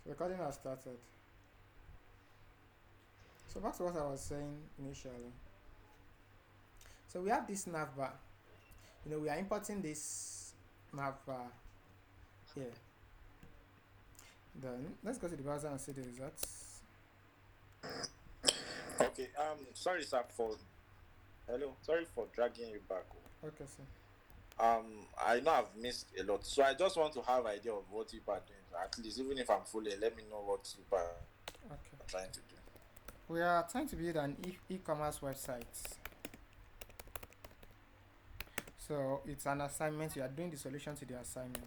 Recording has started. So back to what I was saying initially. So we have this navbar. We are importing this navbar here. Then let's go to the browser and see the results. Okay. Sorry, sir, for hello. Sorry for dragging you back. Okay, sir. I know I've missed a lot, so I just want to have idea of what you are doing. At least, even if I'm fully, let me know what you are Okay. trying to do. We are trying to build an e-commerce website. So it's an assignment. You are doing the solution to the assignment.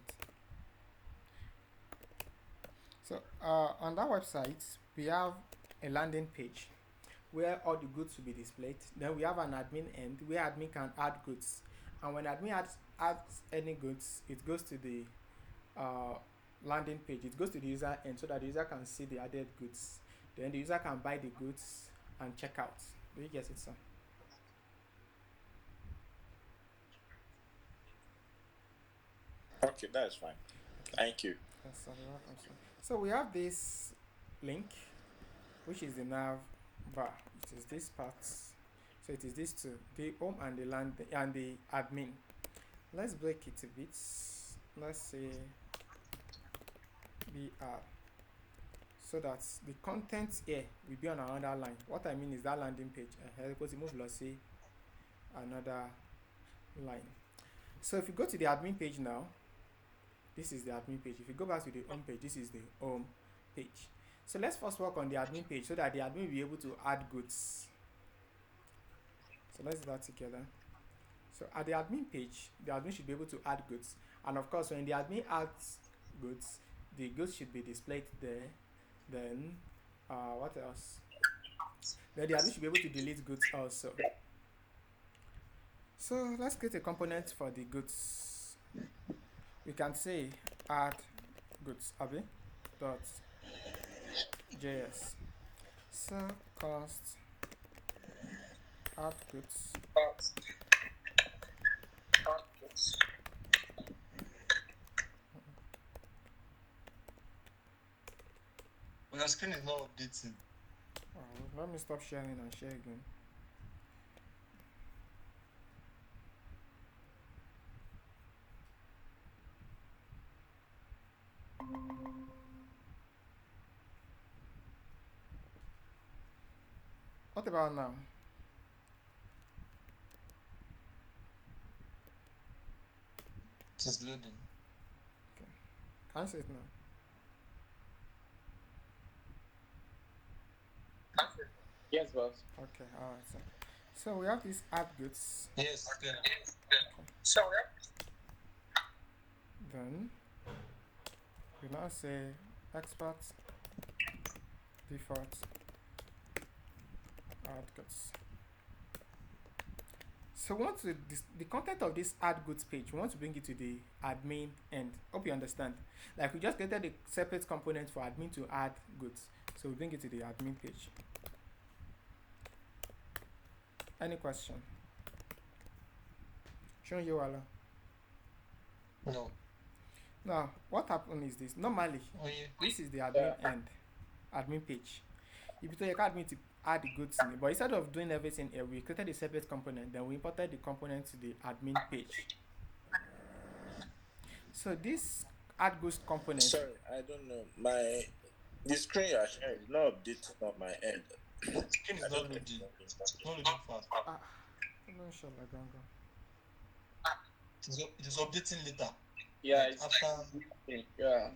So on that website, we have a landing page where all the goods will be displayed. Then we have an admin end where admin can add goods. And when admin adds any goods, it goes to the uh, landing page. It goes to the user end so that the user can see the added goods. Then the user can buy the goods and check out. Do you get it, sir? Okay, that's fine. Okay. Thank you. Yes, sir. You're welcome, sir. So we have this link, which is the nav bar. It is this part. So it is these two, the home and the land and the admin. Let's break it a bit. Let's say BR, so that the content here will be on another line. What I mean is that landing page. Because move let's say another line. So if you go to the admin page now, this is the admin page. If you go back to the home page, this is the home page. So let's first work on the admin page so that the admin will be able to add goods. So let's do that together. So at the admin page, the admin should be able to add goods. And of course, when the admin adds goods, the goods should be displayed there. Then, what else? Then the admin should be able to delete goods also. So let's create a component for the goods. We can say add goods, abi, dot js. So cost add goods. But your screen is not updating. Let me stop sharing and share again. What about now? It is loading. Okay. Can you see it now? Yes, boss. Okay, alright. So we have these add goods. Yes, yeah. Then we now say export default add goods. So we want to the content of this add goods page, we want to bring it to the admin end. Hope you understand. Like we just created a separate component for admin to add goods. So we bring it to the admin page. Any question? Showing you Allah. No. Now, what happened is this. Normally, Oh, yeah. this is the admin end, admin page. If you tell your admin to add the goods in it, but instead of doing everything here, we created a separate component, then we imported the component to the admin page. So this add goods component. Sorry, I don't know. The screen you are sharing is not updating on my end. Screen is I not don't know. loading. It's not loading fast. Inshallah, ganga. It is updating later. Yeah, Like it's after. yeah.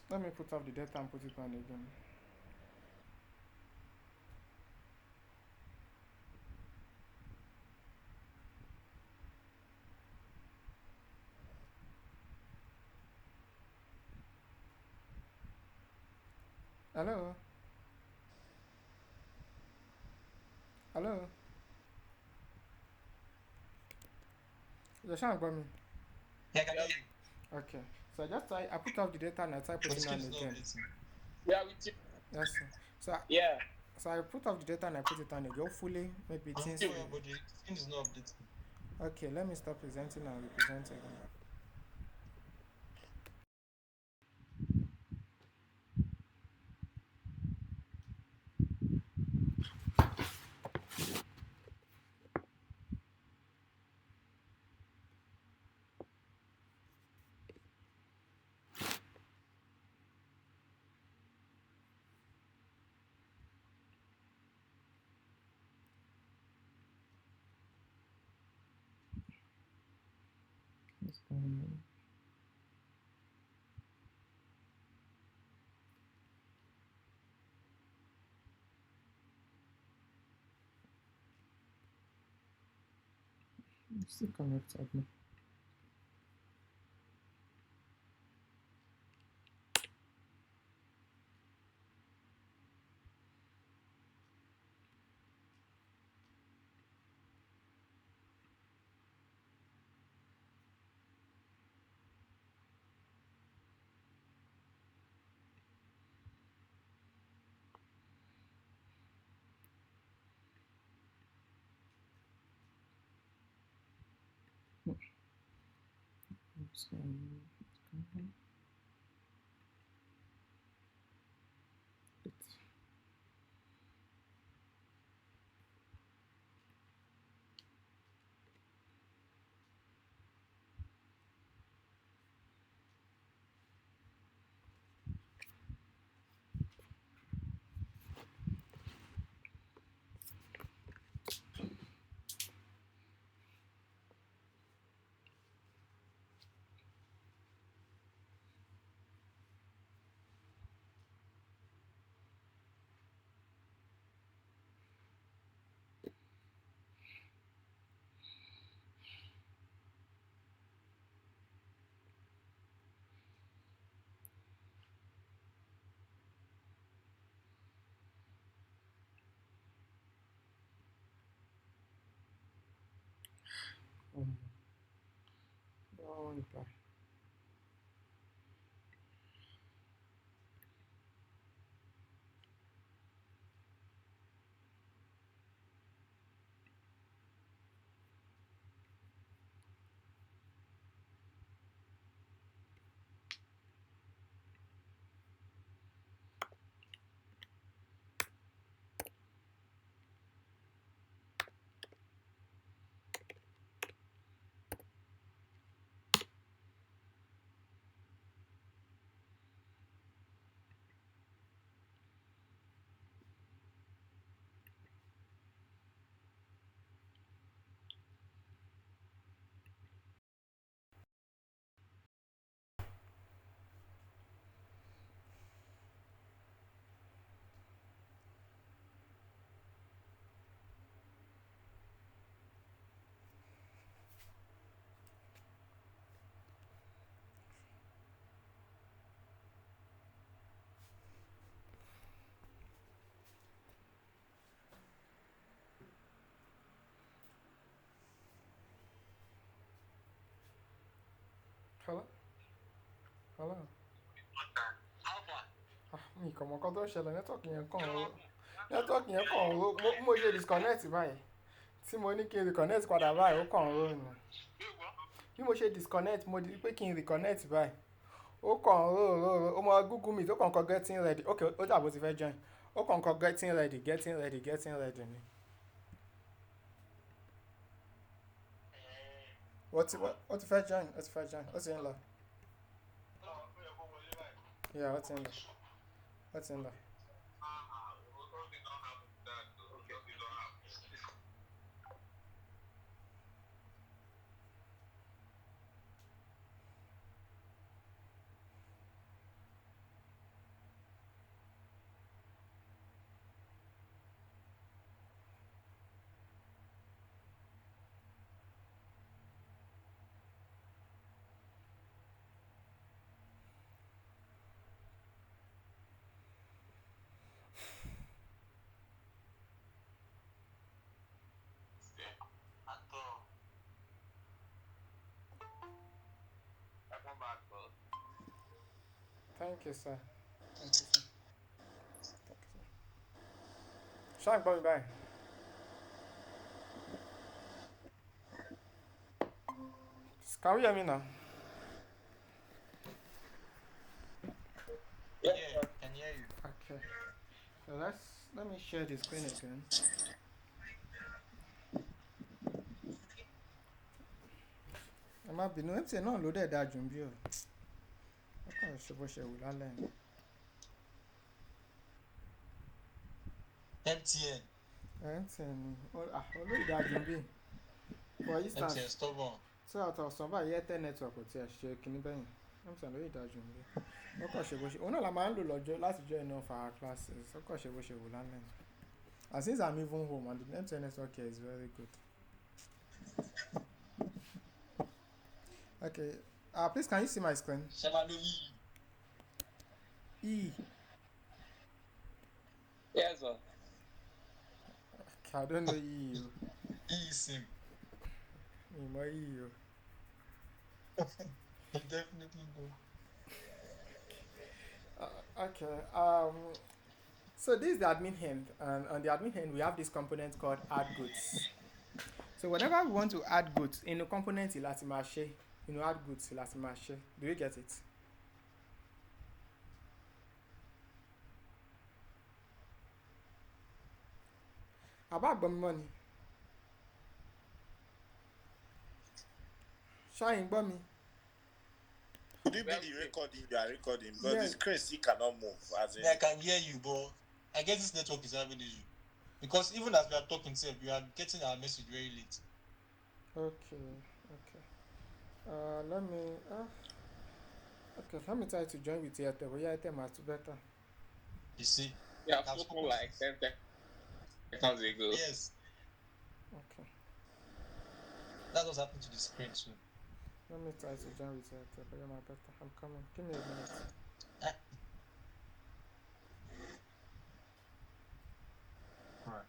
Let me put off the data and put it on again. Hello? Hello? You're trying to me? Yeah, I can hear you. Okay. So I put off the data and I try But putting screen on is not again. updating. Yeah, with you. Yes, sir. So Yeah. So I put off the data and I put it on again. Hopefully, maybe things. But the screen is not updating. Okay, let me stop presenting and represent again. What's going on? It's still connected now. What's going on? What's going on? It's no reply. Hello? Hello? Mi kò mọ̀ nǹkan tó ń ṣẹlẹ̀ nẹ́tíwọ̀kì yẹn kàn ó. Nẹ́tíwọ̀kì yẹn kàn ó. Mo ṣe disconnect báyìí. Tí mo ní kí n reconnect padà báyìí, ó kàn ó nù. Bí mo ṣe disconnect, mo di pé kí n reconnect báyìí. Ó kàn ó. Ó mọ Google Meet, ó kàn kọ getting ready. Okay, ó dàbò ti fẹ́ join. Ó kàn kọ getting ready ni. Ó ti fẹ́ join. Ó ti ń lọ. Yeah, ó ti ń lọ. Thank you, sir. Ṣáà gbọ́ mi báyìí. Can you hear me now? Yeah, I can hear you. Okay. So let me share the screen again. Ẹ má bínú, MTN náà ló dẹ̀ dáa jù bí o. Ó kàn ṣe bó ṣe wù lálẹ́ ni. MTN. MTN ni olóyè dáa jù bí. For MTN instance, stubborn. tí àtọ̀sán báyìí airtel network kò tiẹ̀ ṣe kinní bẹ́yìn mtn ló yìí dájú nílé ó kàn ṣe bó ṣe òun náà la máa ń lò lọ́jọ́ láti join enough for our classes ó kàn ṣe bó ṣe wò lálẹ́ yìí. And since I'm even home and the mtn network here is very good. Okay, please can you see my screen? Shamalui. E. Yes, sir. Okay, I don't know E. Easy. My E. Definitely go. Okay. So this is the admin hand, and on the admin hand we have this component called add goods. So whenever we want to add goods in a component láti máa ṣe, add goods láti máa ṣe. Do you get it? Àbá gbọ́ mi mọ́ ni. Ṣáyìn gbọ́ mi. Could it be the recording you are recording? Because Yeah. the screen still cannot move. As in, I can hear you, but I guess this network is having issue. Because even as we are talking, we are getting our message very late. Okay. Let me. Let me try to join with Airtel. But Airtel might be better. You see? Yeah, I've spoken like 10 seconds ago. Yes, Okay. that's what's happened to the screen too. Let me try to join with Airtel. But my better. I'm coming. Give me a minute. Alright.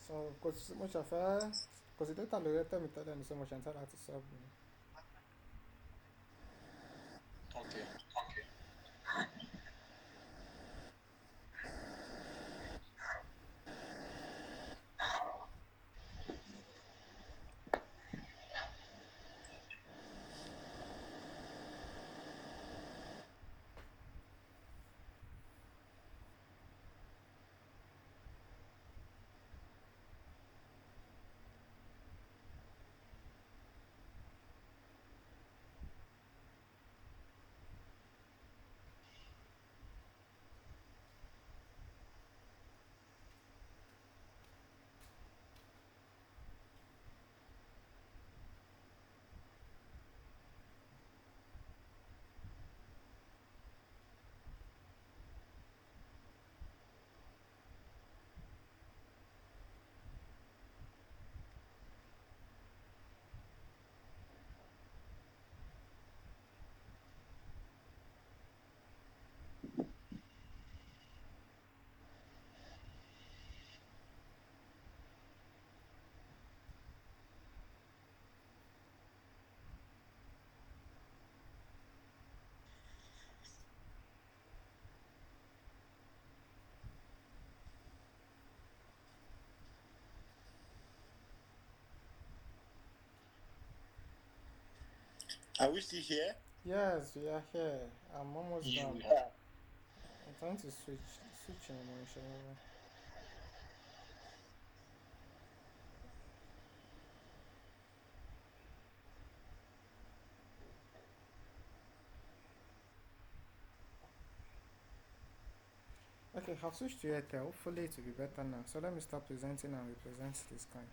So, because much of because the data lórí Airtel mi tẹ́lẹ̀ ní so much and tell her to solve me. Okay. are we still here? Yes, we are here. I'm almost Yeah, done. we are. I'm trying to switch emotion. Okay, I've switched to Airtel. Hopefully it will be better now. So let me start presenting and represent this kind.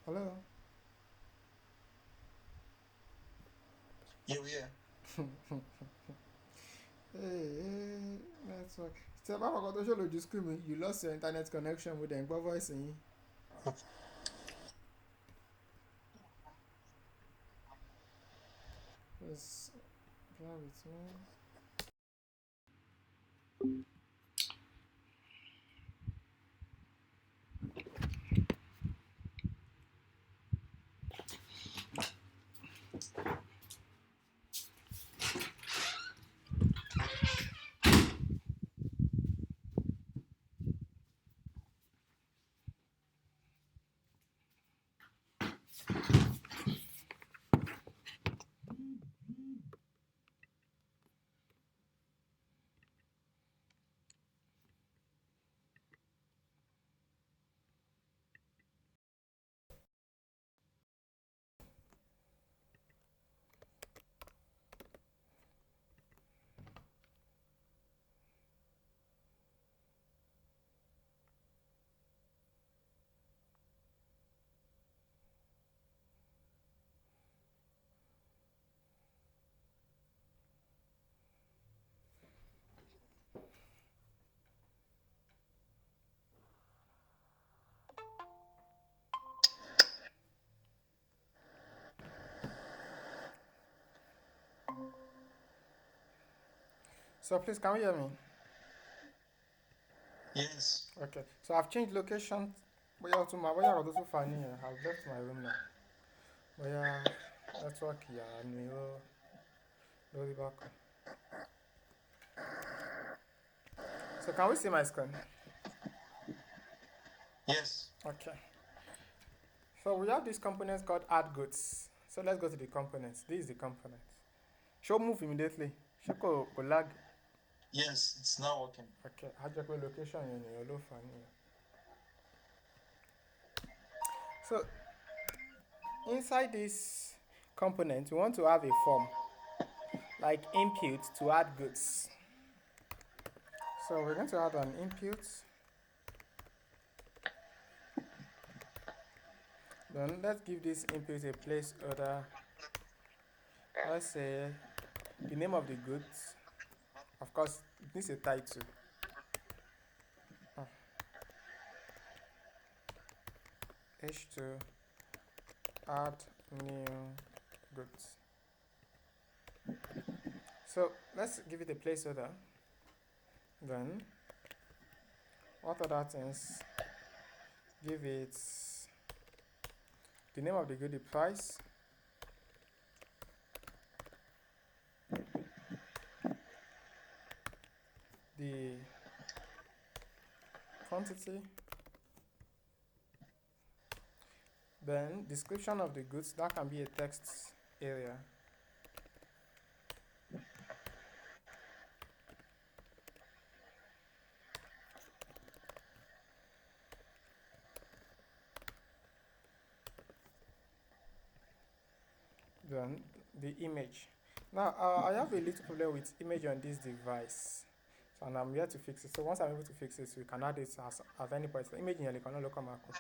Hello. Yeah, we are. Hey, network. Ṣé báwo kan tó ṣe lójú screen mi? You lost your internet connection with them gbọ́ voice yín. Just bear with me. So please, can you hear me? Yes. Okay. So I've changed location. Bóyá o tún máa bóyá ọ̀rọ̀ tó tún fà nìyẹn. I've left my room now. Bóyá network yàrá ni ó lórí bákan. So can we see my screen? Yes. Okay. So we have this component called add goods. So let's go to the components. This is the component. Show move immediately. Show kò lag. Yes, it's now working. Okay. A jẹ́ pé location yẹn ni ló fà nìyẹn. So inside this component, we want to have a form like input to add goods. So we're going to add an input. Then let's give this input a placeholder. Let's say the name of the goods. Of course, it needs a title. H2 add new goods. So let's give it a placeholder. Then what other things? Give it the name of the good, the price, the quantity, then description of the goods. That can be a text area. Then the image. Now I have a little problem with image on this device, so, and I'm here to fix it. So once I'm able to fix it, we can add it as at any point. The image in the local market.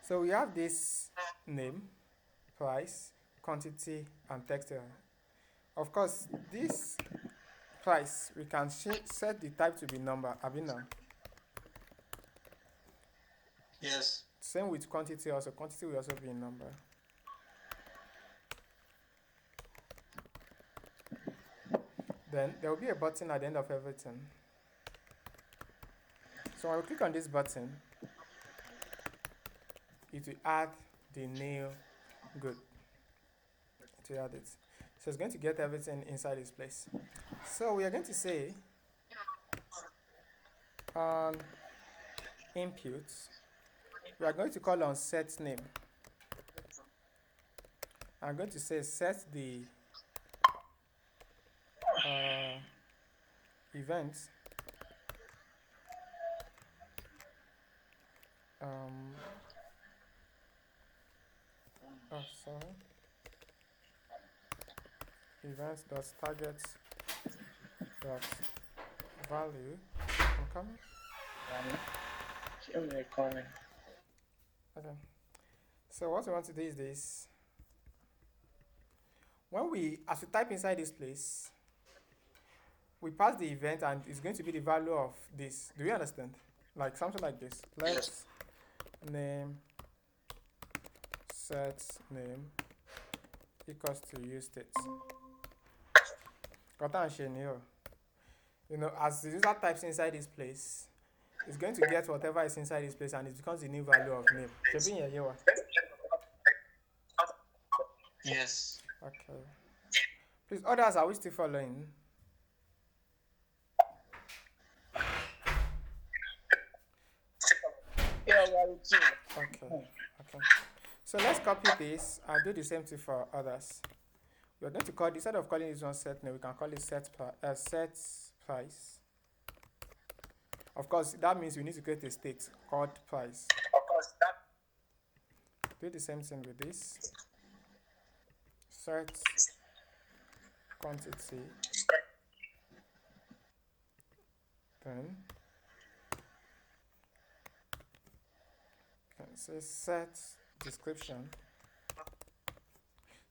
So we have this name, price, quantity, and text area. Of course, this price we can set the type to be number. Abina. Yes. Same with quantity also. Quantity will also be in number. Then there will be a button at the end of everything. So when we click on this button, it will add the new good. It will add it. So it's going to get everything inside this place. So we are going to say on input, we are going to call on set name. I'm going to say set the event events dot target dot value. I'm coming. Coming. Okay. So what we want to do is this. As we type inside this place, we pass the event and it's going to be the value of this. Do you understand? Like something like this. Let's name set name equals to use state. Got and here. You know, as the user types inside this place, it's going to get whatever is inside this place and it becomes the new value of name. Should be here. Yes. Okay. Please, others, are we still following? Yeah, we are with you. Okay. So let's copy this and do the same thing for others. We're going to call, instead of calling this one set name, we can call it set price. Of course, that means we need to create a state called price. Do the same thing with this. Set quantity. Then can say set description.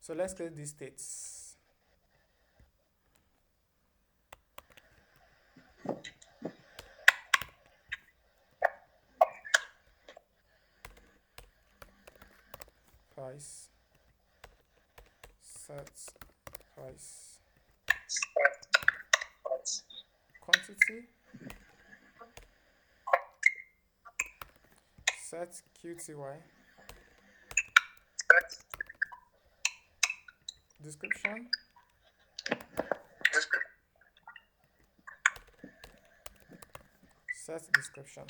So let's create these states. Price, set price, quantity, set QTY, description, set description.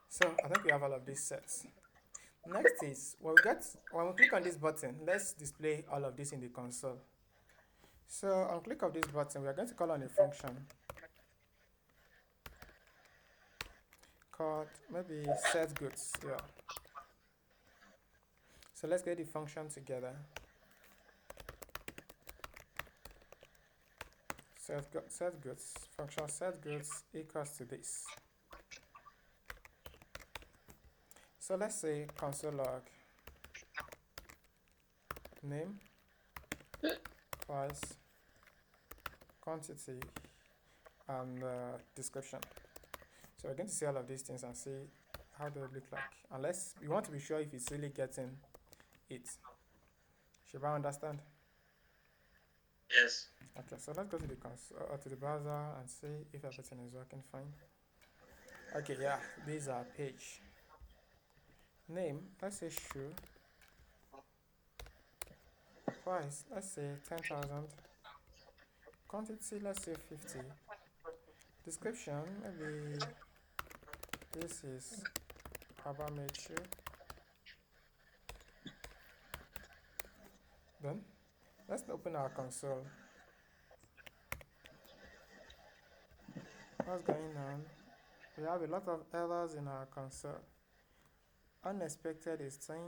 So I think we have all of these sets. Next is when we click on this button, let's display all of this in the console. So on click of this button, we are going to call on a function called maybe set goods. Yeah. So let's get the function together. Set goods function set goods equals to this. So let's say console log name, price, quantity, and description. So we're going to see all of these things and see how they look like. Unless we want to be sure if it's really getting it. Should I understand? Yes. Okay, so let's go to the console to the browser and see if everything is working fine. Okay, yeah, these are page. Name, let's say shoe. Price, let's say 10,000. Quantity, let's say 50. Description, maybe this is Habermade shoe. Then let's open our console. What's going on? We have a lot of errors in our console. Unexpected is sync.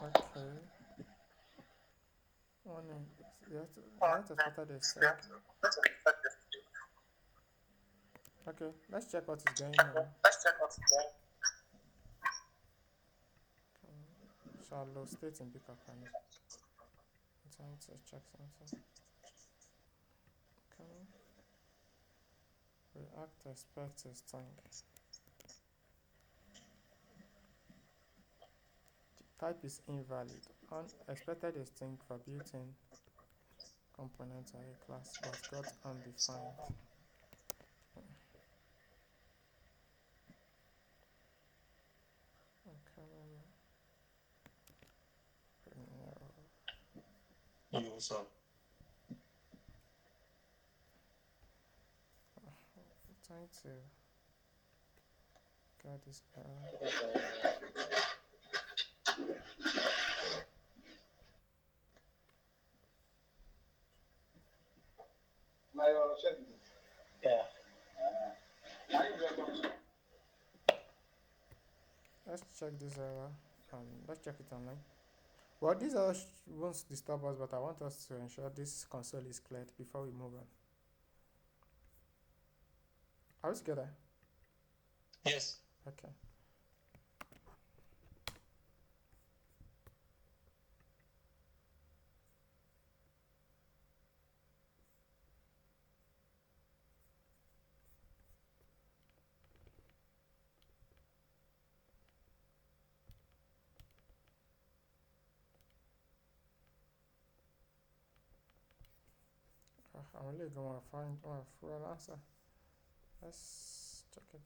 Okay. Warning. You have to filter the sync. Okay, let's check what is going on. Shallow state in pickup and I'm trying to check something. Okay. React expect is string. Type is invalid. Unexpected is string for built-in component array class but got undefined. You also. Trying to get this error. Yeah. Let's check this error and let's check it online. Well, this error won't disturb us, but I want us to ensure this console is cleared before we move on. Are we together? Yes. Okay. I'm really going to find a full answer. Let's check it.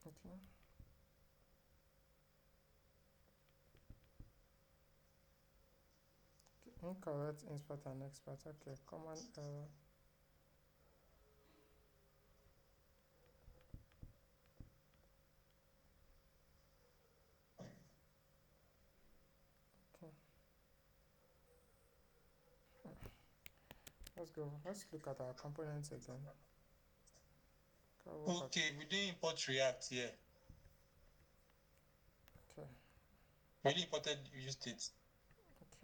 Okay. Incorrect inspect and expert. Okay, common error. Okay. Let's go. Let's look at our components again. Okay, we didn't import React here. Okay. We only imported Vue State.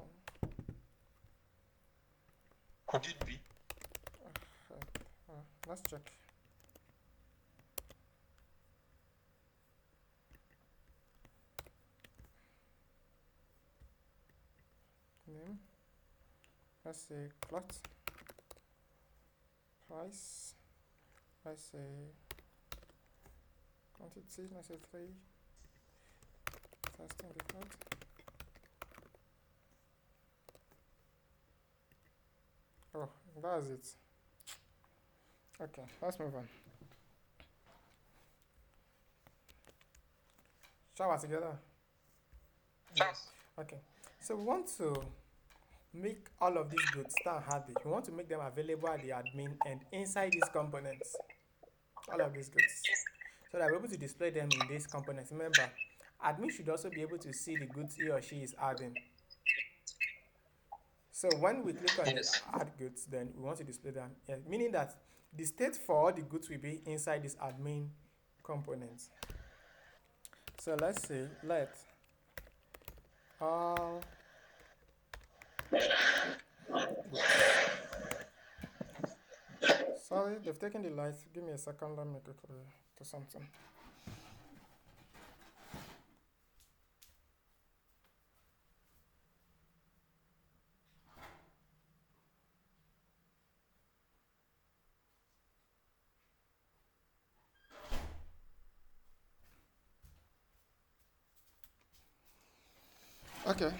Okay. Could it be? Let's check. Name. Let's say cloth. Price. Let's say quantity. Let's say 3. Testing the cloth. Oh, that's it. Okay, let's move on. Shower together. Yes. Okay, so we want to make all of these goods stand handy. We want to make them available at the admin and inside these components. All of these goods. So that we're able to display them in these components. Remember, admin should also be able to see the goods he or she is adding. So when we click on Yes. the add goods, then we want to display them. Yeah, meaning that the state for all the goods will be inside this admin component. So let's say let all sorry, they've taken the light. Give me a second, let me quickly do something. Okay,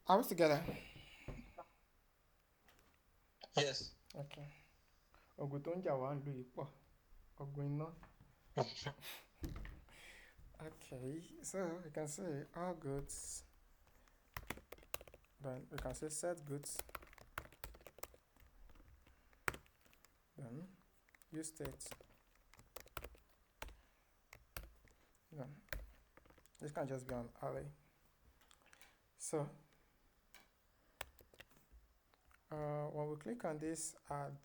are we together? Yes. Okay. Ogun tó ń jà wá ń lu yìí pọ̀. Ogun iná. Okay, so we can say all goods. Then we can say set goods. Then use state. Then this can just be an array. So when we click on this add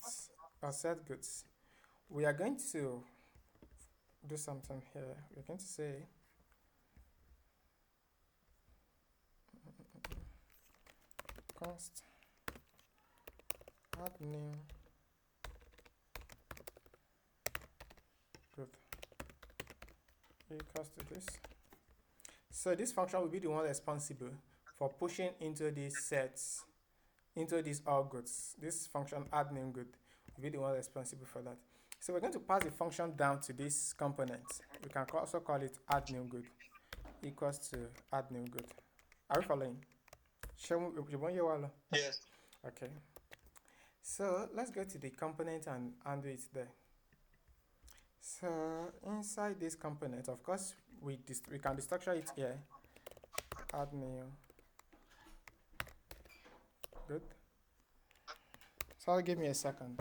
set goods, we are going to do something here. We're going to say const add new good equals to this. So this function will be the one responsible for pushing into these sets, into these all goods. This function add name good will be the one responsible for that. So we're going to pass the function down to this component. We can also call it add new good equals to add new good. Are we following? Yes. Okay. So let's go to the component and undo it there. So inside this component, of course, we can destructure it here. Add new good. So give me a second.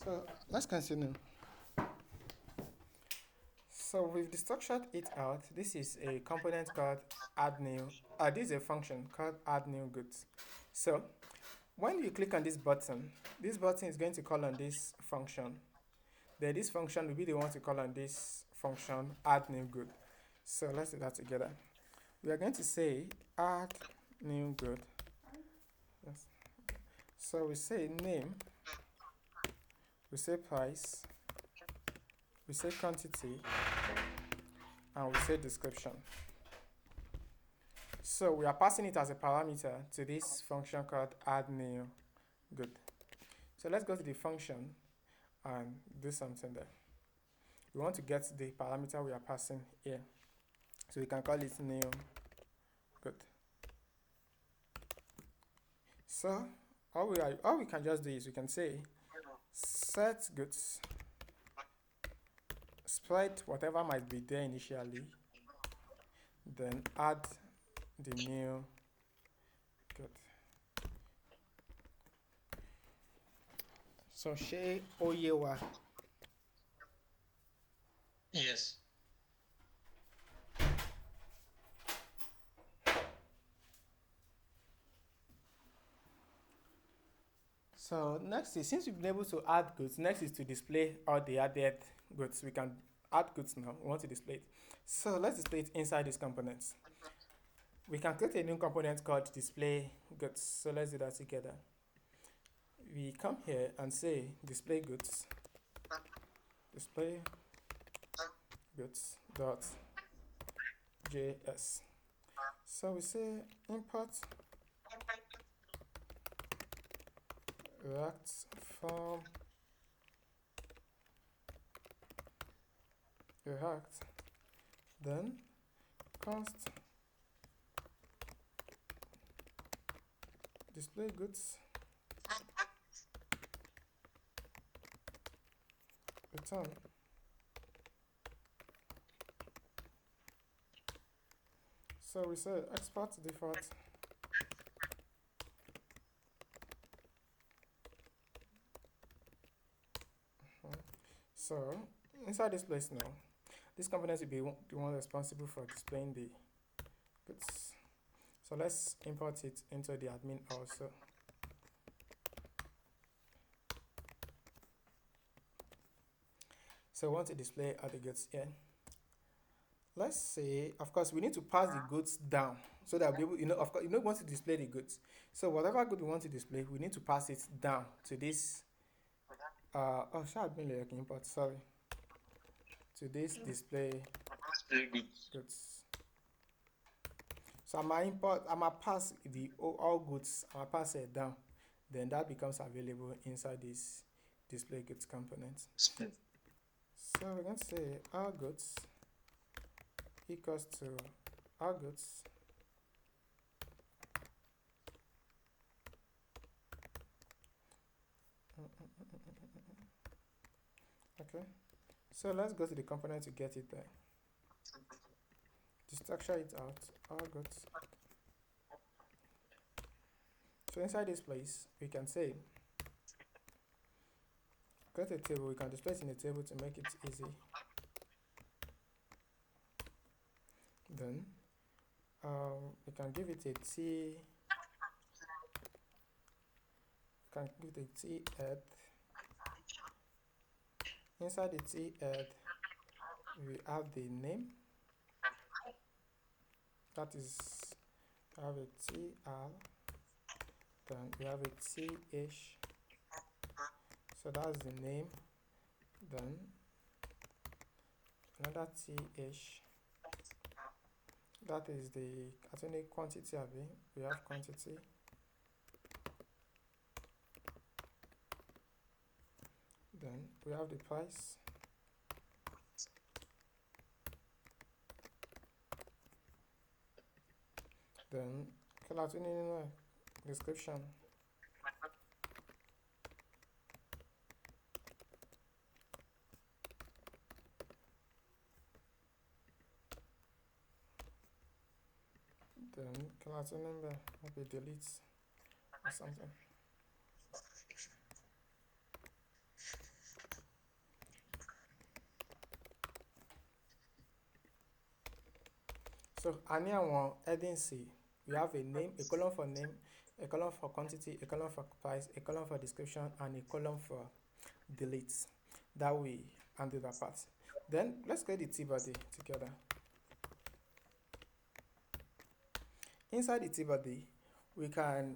So let's continue. So we've destructured it out. This is a component called add new. This is a function called add new goods. So when you click on this button is going to call on this function. Then this function will be the one to call on this function add new good. So let's do that together. We are going to say add new good. Yes. So we say name, we say price, we say quantity, and we say description. So we are passing it as a parameter to this function called add new good. So let's go to the function and do something there. We want to get the parameter we are passing here. So we can call it new good. So all we can just do is we can say set goods, spread whatever might be there initially, then add the new good. So ṣé ó yé wa? Yes. So next is, since we've been able to add goods, next is to display all the added goods. We can add goods now. We want to display it. So let's display it inside these components. We can create a new component called display goods. So let's do that together. We come here and say display goods dot js. So we say import react from react, then const display goods return. So we say export default So inside this place now, this component will be the one responsible for displaying the goods. So let's import it into the admin also. So we want to display all the goods here. Let's say, of course, we need to pass the goods down so that we'll be able, of course, we want to display the goods. So whatever good we want to display, we need to pass it down to this. Import, sorry. To this display goods. So I'm gonna pass the all goods, I'm gonna pass it down. Then that becomes available inside this display goods component. So we're going to say all goods equals to all goods okay. So let's go to the component to get it there. To structure it out, all goods. So inside this place, we can say create a table. We can display it in a table to make it easy. Then we can give it a T. Can give it a T head. Inside the T head, we have the name. That is, we have a TR. Then we have a TH. So that's the name. Then another TH. That is the quantity. We have quantity. Then we have the price. Then description. Then number, maybe delete or something. So a ní àwọn headings yìí. We have a name, a column for name, a column for quantity, a column for price, a column for description, and a column for delete. That we handle that part. Then let's create the T-body together. Inside the T-body, we can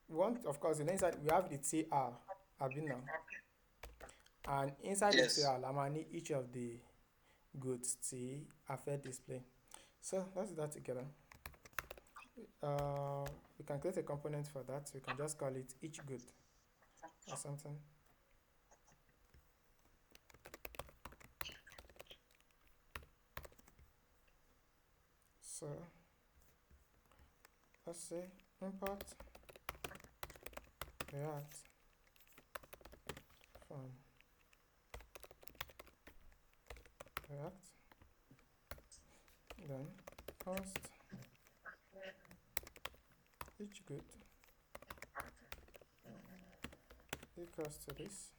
want, of course, inside we have the TR, Abina, and inside the Yes. TR, I'm gonna need each of the goods T affect display. So let's do that together. We can create a component for that. We can just call it each good or something. So let's say import React from React, then post each good equals to this,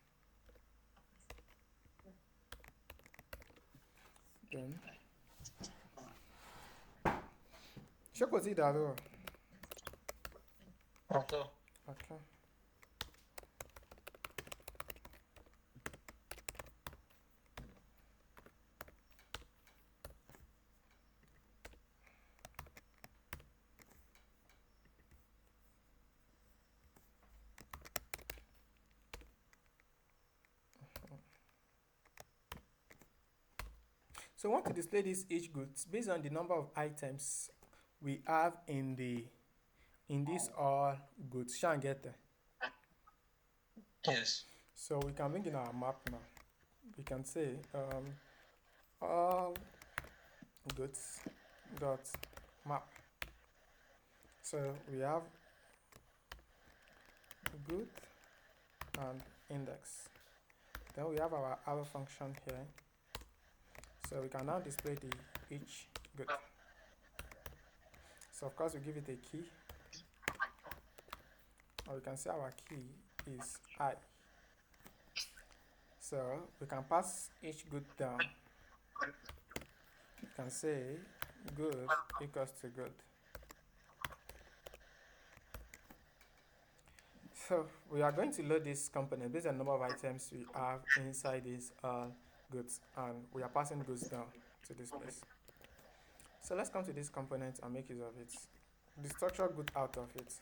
then ṣé kò tí ì dàrú o? Okay. Okay. So we want to display this each goods based on the number of items we have in this all goods. Shan't get there. Yes. So we can bring in our map now. We can say all goods dot map. So we have good and index. Then we have our arrow function here. So we can now display the each good. So of course we give it a key. Or we can say our key is I. So we can pass each good down. We can say good equals to good. So we are going to load this component based on the number of items we have inside this goods, and we are passing goods down to this place. So let's come to this component and make use of it. Destructure good out of it.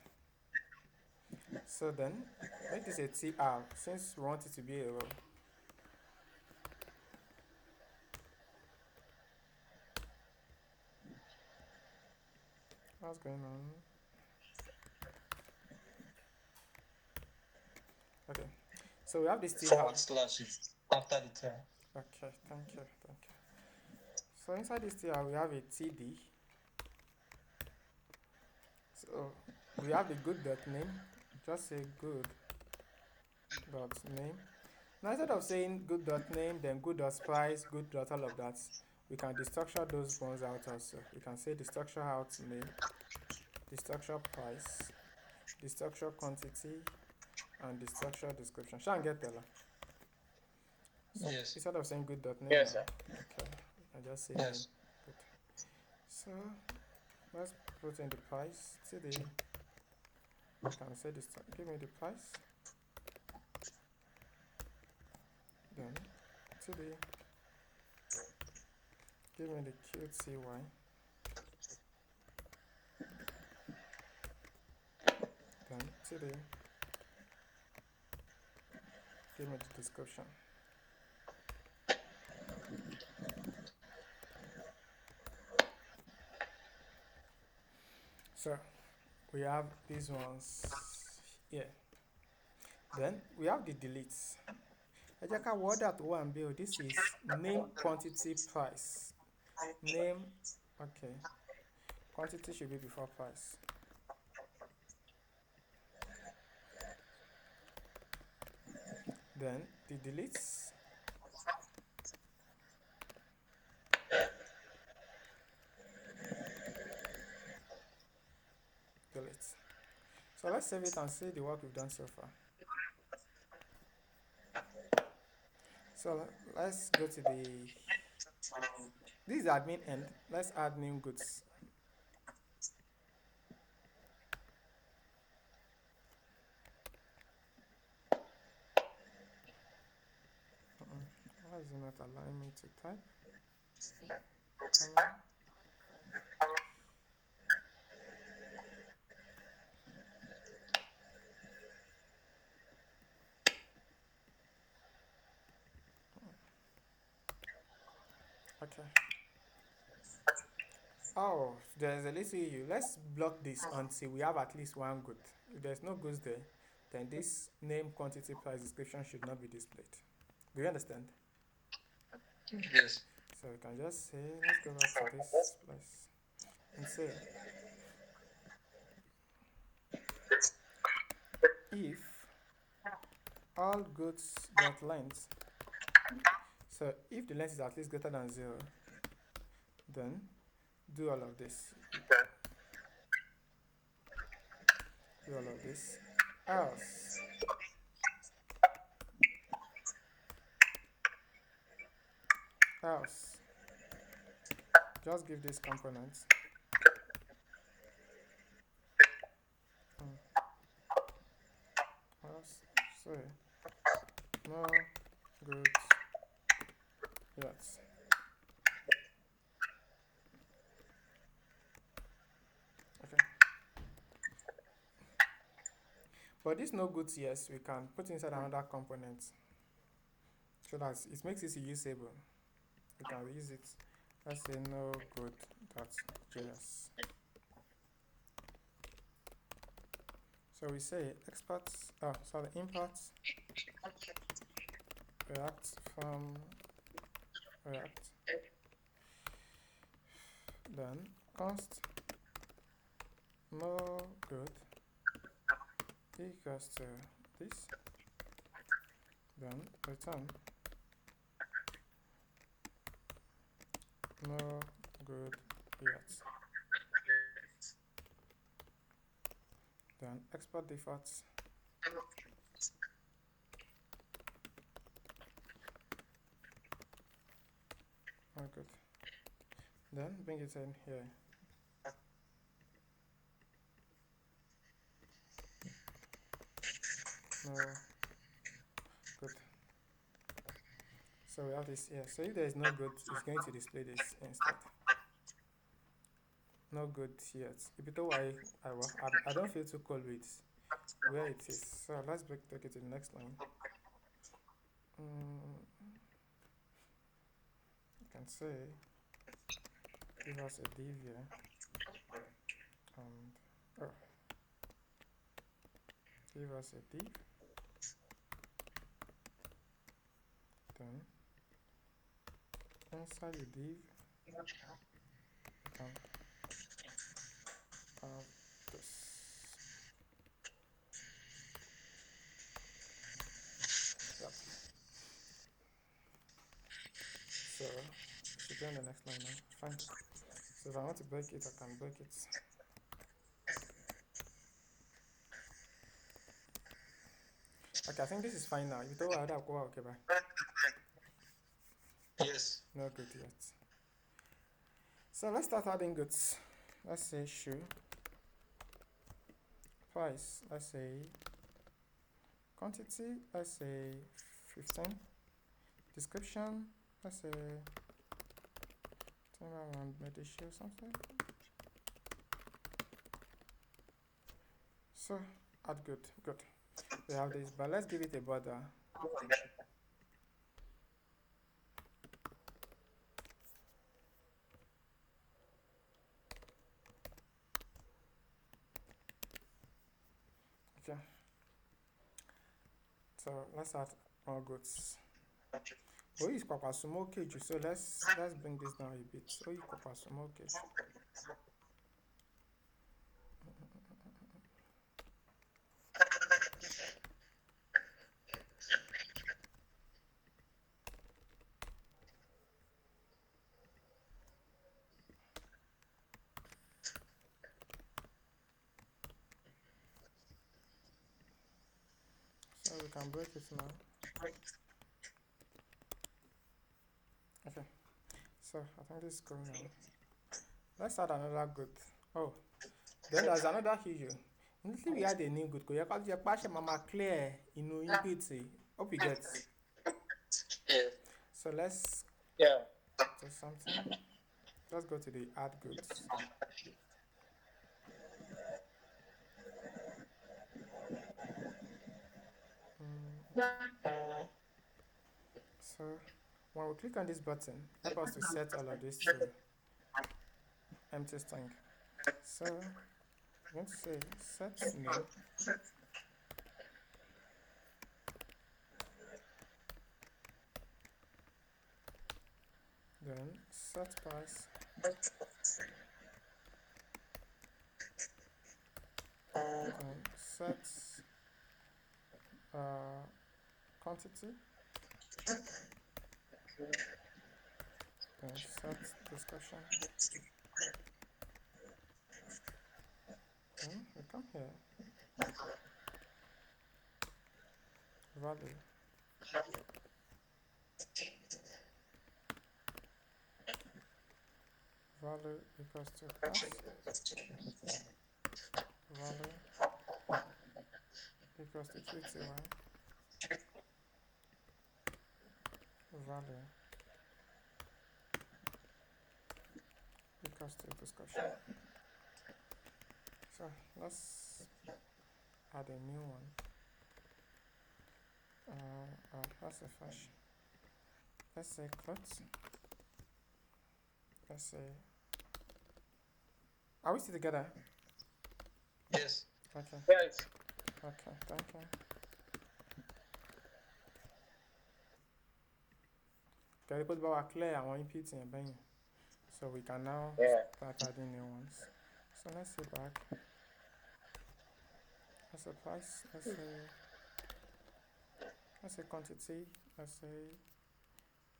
So then make this a TR since we want it to be a row. What's going on? Okay, so we have this TR. Forward slash is after the term. Okay, thank you. So inside this TR we have a TD. So we have the good dot name. Just say good dot name. Now instead of saying good dot name, then good dot price, good dot all of that, we can destructure those ones out also. We can say destructure out name, destructure price, destructure quantity, and destructure description. Shall I get that? So Yes. instead of saying good dot name, Yes, sir. okay, I just say Yes. name. Good. So let's put in the price. TD. I can say this. Give me the price. Then TD. Give me the QTY. Then TD. Give me the description. So we have these ones here. Then we have the deletes. Ejaka word that one bill. This is name, quantity, price. Name, okay. Quantity should be before price. Then the deletes. Delete. So let's save it and see the work we've done so far. So let's go to this is admin end. Let's add new goods. Why is it not allowing me to type? Okay. Oh, there's a little EU. Let's block this until we have at least one good. If there's no goods there, then this name, quantity, price description should not be displayed. Do you understand? Yes. So we can just say, let's go back to this place and say, if all goods dot length, so if the length is at least greater than 0, then do all of this. Do all of this. Else, just give this component. Else, sorry, no goods yet. Okay. But this no goods yes, we can put inside another component so that it makes it usable. We can use it. Let's say no good.js. So we say import React from React, then const no good equals to this, then return no good yet, then export defaults. Oh, good. Then bring it in here. No good. So we have this here. So if there is no good, it's going to display this instead. No good yet. If you know why I don't feel too cold with where it is. So let's take it to the next line. You can say give us a div here and give us a div, then inside the div we can have this. Yep. So it should be on the next line now. Fine. So if I want to break it, I can break it. Okay, I think this is fine now. You told that okay, bye. Yes. No good yet. So let's start adding goods. Let's say shoe. Price, let's say quantity, let's say 15. Description, let's say around maybe shoe something. So add good. We have this, but let's give it a border. Okay. So let's add more goods. Oh, is Papa Sumo cage. So let's bring this down a bit. Oh, Papa Sumo cage. So we can break it now. Okay. So I think this is going now. Let's add another good. Oh, then there's another issue. Immediately we add a new good. Because your passion mama clear in input. Hope you get. Yeah. So let's Yeah. do something. Let's go to the add goods. So when we click on this button, help us to set all of this to empty string. So I'm going to say set name, then set price, then set quantity, then set description. Then we come here, value, value equals to price, value equals to QTY, value equals to description. So let's add a new one. That's a fashion. Let's say clothes. Let's say. Are we still together? Yes. Okay. Yes. Okay. Thank you. Okay, put our clear and one input in bang. So we can now start adding new ones. So let's say back. Let's say price. Let's say quantity. Let's say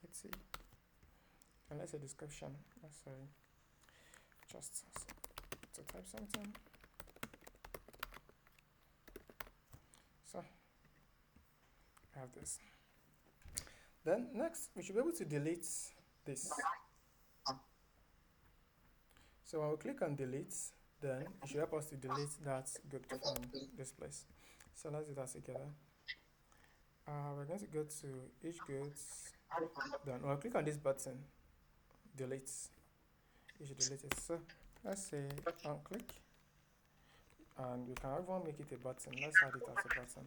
80. And let's say description. Let's say just to type something. So I have this. Then next we should be able to delete this. So when we click on delete, then it should help us to delete that good from this place. So let's do that together. We're going to go to each goods. Then we'll click on this button, delete. You should delete it. So let's say unclick, and we can even make it a button. Let's add it as a button.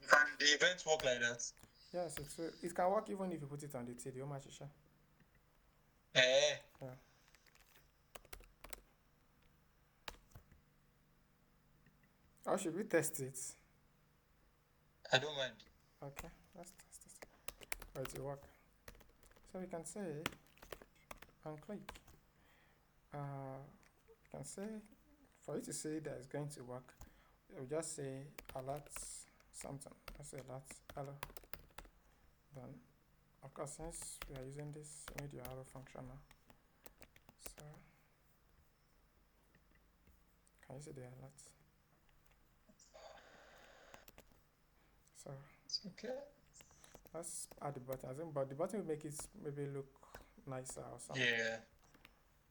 Can the event work like that? Yes, it can work even if you put it on the TD. Eh. Yeah. Or should we test it? I don't mind. Okay, let's test it. Oh, it will work. So we can say unclick. We can say, for you to say that it's going to work, we'll just say alert something. Let's say alert hello. Then, of course, since we are using this, we need your arrow function now. So, can you see the alert? So, Okay. let's add the button. I think, but the button will make it maybe look nicer or something. Yeah.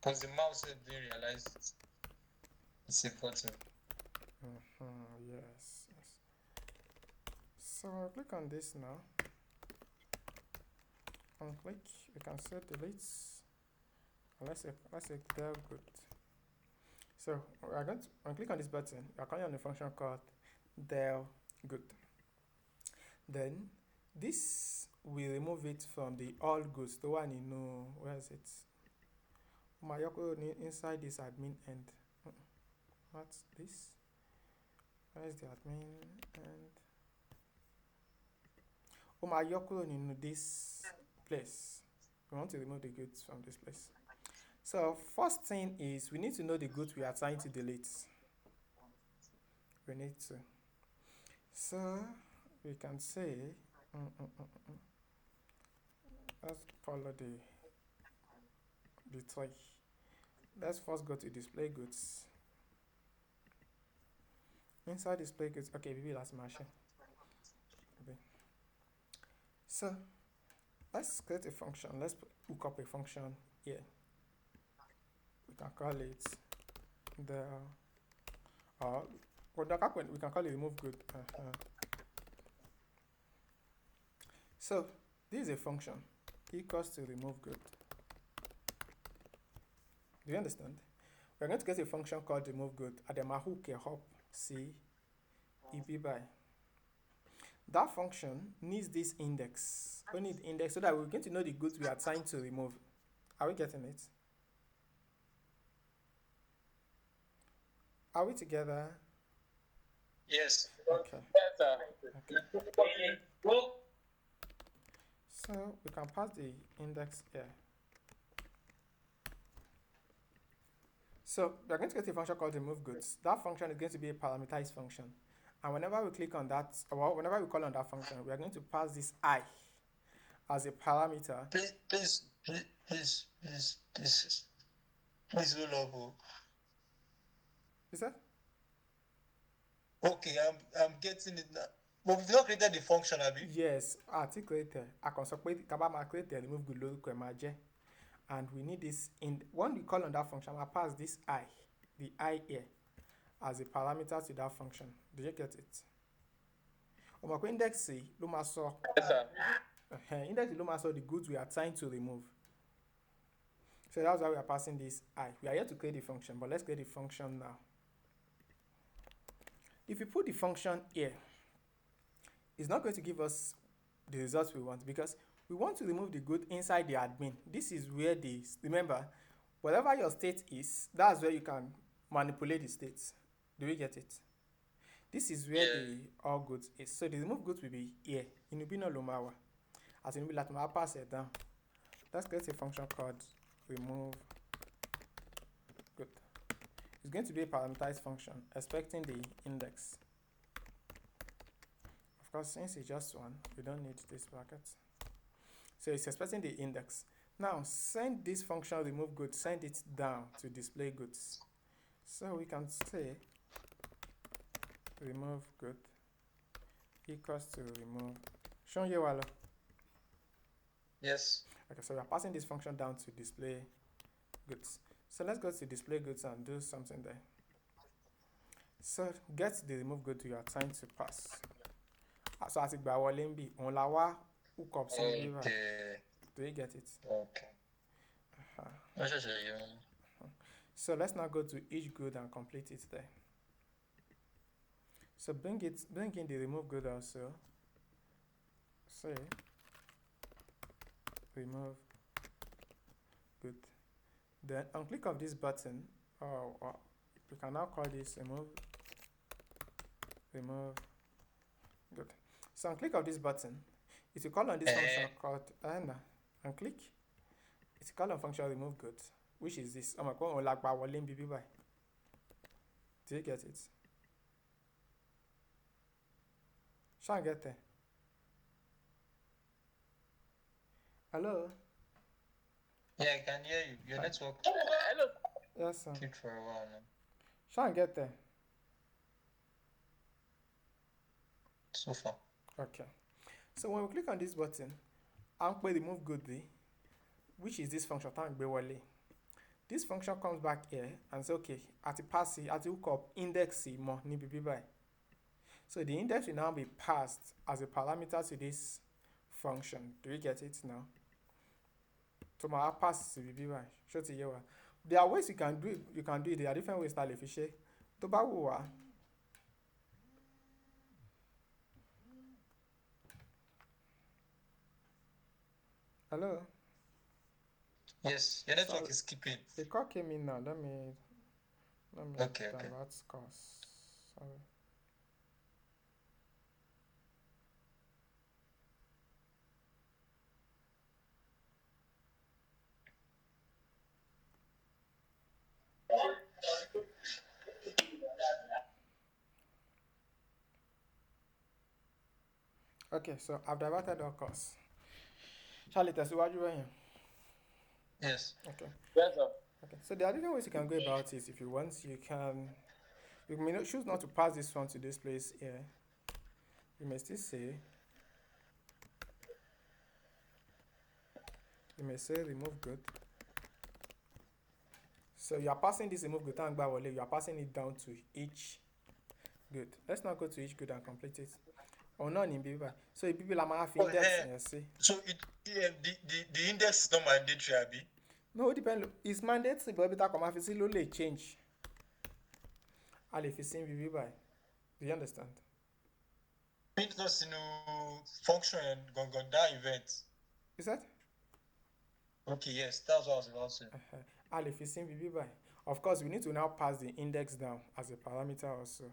Because the mouse didn't realize it's a button. Yes. So I'll click on this now. On click, you can say delete. Let's say del good. So we're going to click on this button. We're calling on a function called del good. Then this will remove it from the all goods. The one you know, where is it? Mayoko inside this admin end. What's this? Where is the admin end? Mayoko in this place. We want to remove the goods from this place. So first thing is we need to know the goods we are trying to delete. We need to. So we can say let's follow the tree. Let's first go to display goods. Inside display goods, okay, maybe let's mash it. Okay. So let's create a function. Let's hook up a function here. We can call it the we can call it remove good. So This is a function equals to remove good. Do you understand? We're going to get a function called remove good. Ademahuke hop C eb by. That function needs this index. We need index so that we're going to know the goods we are trying to remove. Are we getting it? Are we together? Yes. Okay. Yes, sir. So we can pass the index here. So we're going to get a function called remove goods. That function is going to be a parameterized function. And whenever we click on that, or whenever we call on that function, we are going to pass this I as a parameter. Please, Lolo. Is that? Okay, I'm getting it now. But we've not created the function, have you? Yes, articulator. I can support Kabama create remove good local magic. And we need this in when we call on that function, I pass this I, the I here, as a parameter to that function. Do you get it? On my index C, Luma saw Yes, sir. index Luma saw the goods we are trying to remove. So that's why we are passing this I. We are here to create the function, but let's create the function now. If you put the function here, it's not going to give us the results we want because we want to remove the good inside the admin. This is where remember, whatever your state is, that's where you can manipulate the states. Do we get it? This is where the all goods is. So the remove goods will be here. In Ubino Lumawa. As in Latma pass it down. Let's create a function called remove good. It's going to be a parameterized function, expecting the index. Of course, since it's just one, we don't need this bracket. So it's expecting the index. Now send this function remove goods, send it down to display goods. So we can say remove good equals to remove. Sean Yewalo. Yes. Okay, so we are passing this function down to display goods. So let's go to display goods and do something there. So get the remove good you are trying to pass. So as it by Walimbi, on lawa hook up some river. Okay. Do you get it? Okay. So let's now go to each good and complete it there. So bring in the remove good also. Say remove good. Then on click of this button, we can now call this remove good. So on click of this button, if you call on this function called and click, it's called on function remove good, which is this. Do you get it? Shall I get there? Hello? Yeah, I can hear you. Your network Hello. Yes, sir. keep for a while now. Shall I get there? So far. Okay. So when we click on this button, I'll play remove good, which is this function. This function comes back here and says, okay, at the pass, at the hook up index more ni BB by. So the index will now be passed as a parameter to this function. Do you get it now? So my pass to BB by. Show to you. There are ways you can do it. You can do it. There are different ways to fish. To bawa. Hello. Yes, your network Sorry. is keeping. The call came in now. Let me Okay. divert course. Sorry. Okay, so I've diverted our course. Charlie, that's what you were. Yes. Okay. Yes, sir. Okay. So there are different ways you can go about it. If you want, you may not choose not to pass this one to this place here. You may still say, remove good. So you are passing this remove good and you are passing it down to each good. Let's now go to each good and complete it. Or none in Bibi. So if people are have Oh, index, yes, see. So the index is not mandatory, Abi. No, it depends. It's mandatory, but bita come have only change. All if you see Bibi by. Do you understand? Means not no function and gongon that event. Is that? Okay, yes, that's what I was about to say. All if you see Bibi by. Of course, we need to now pass the index down as a parameter also.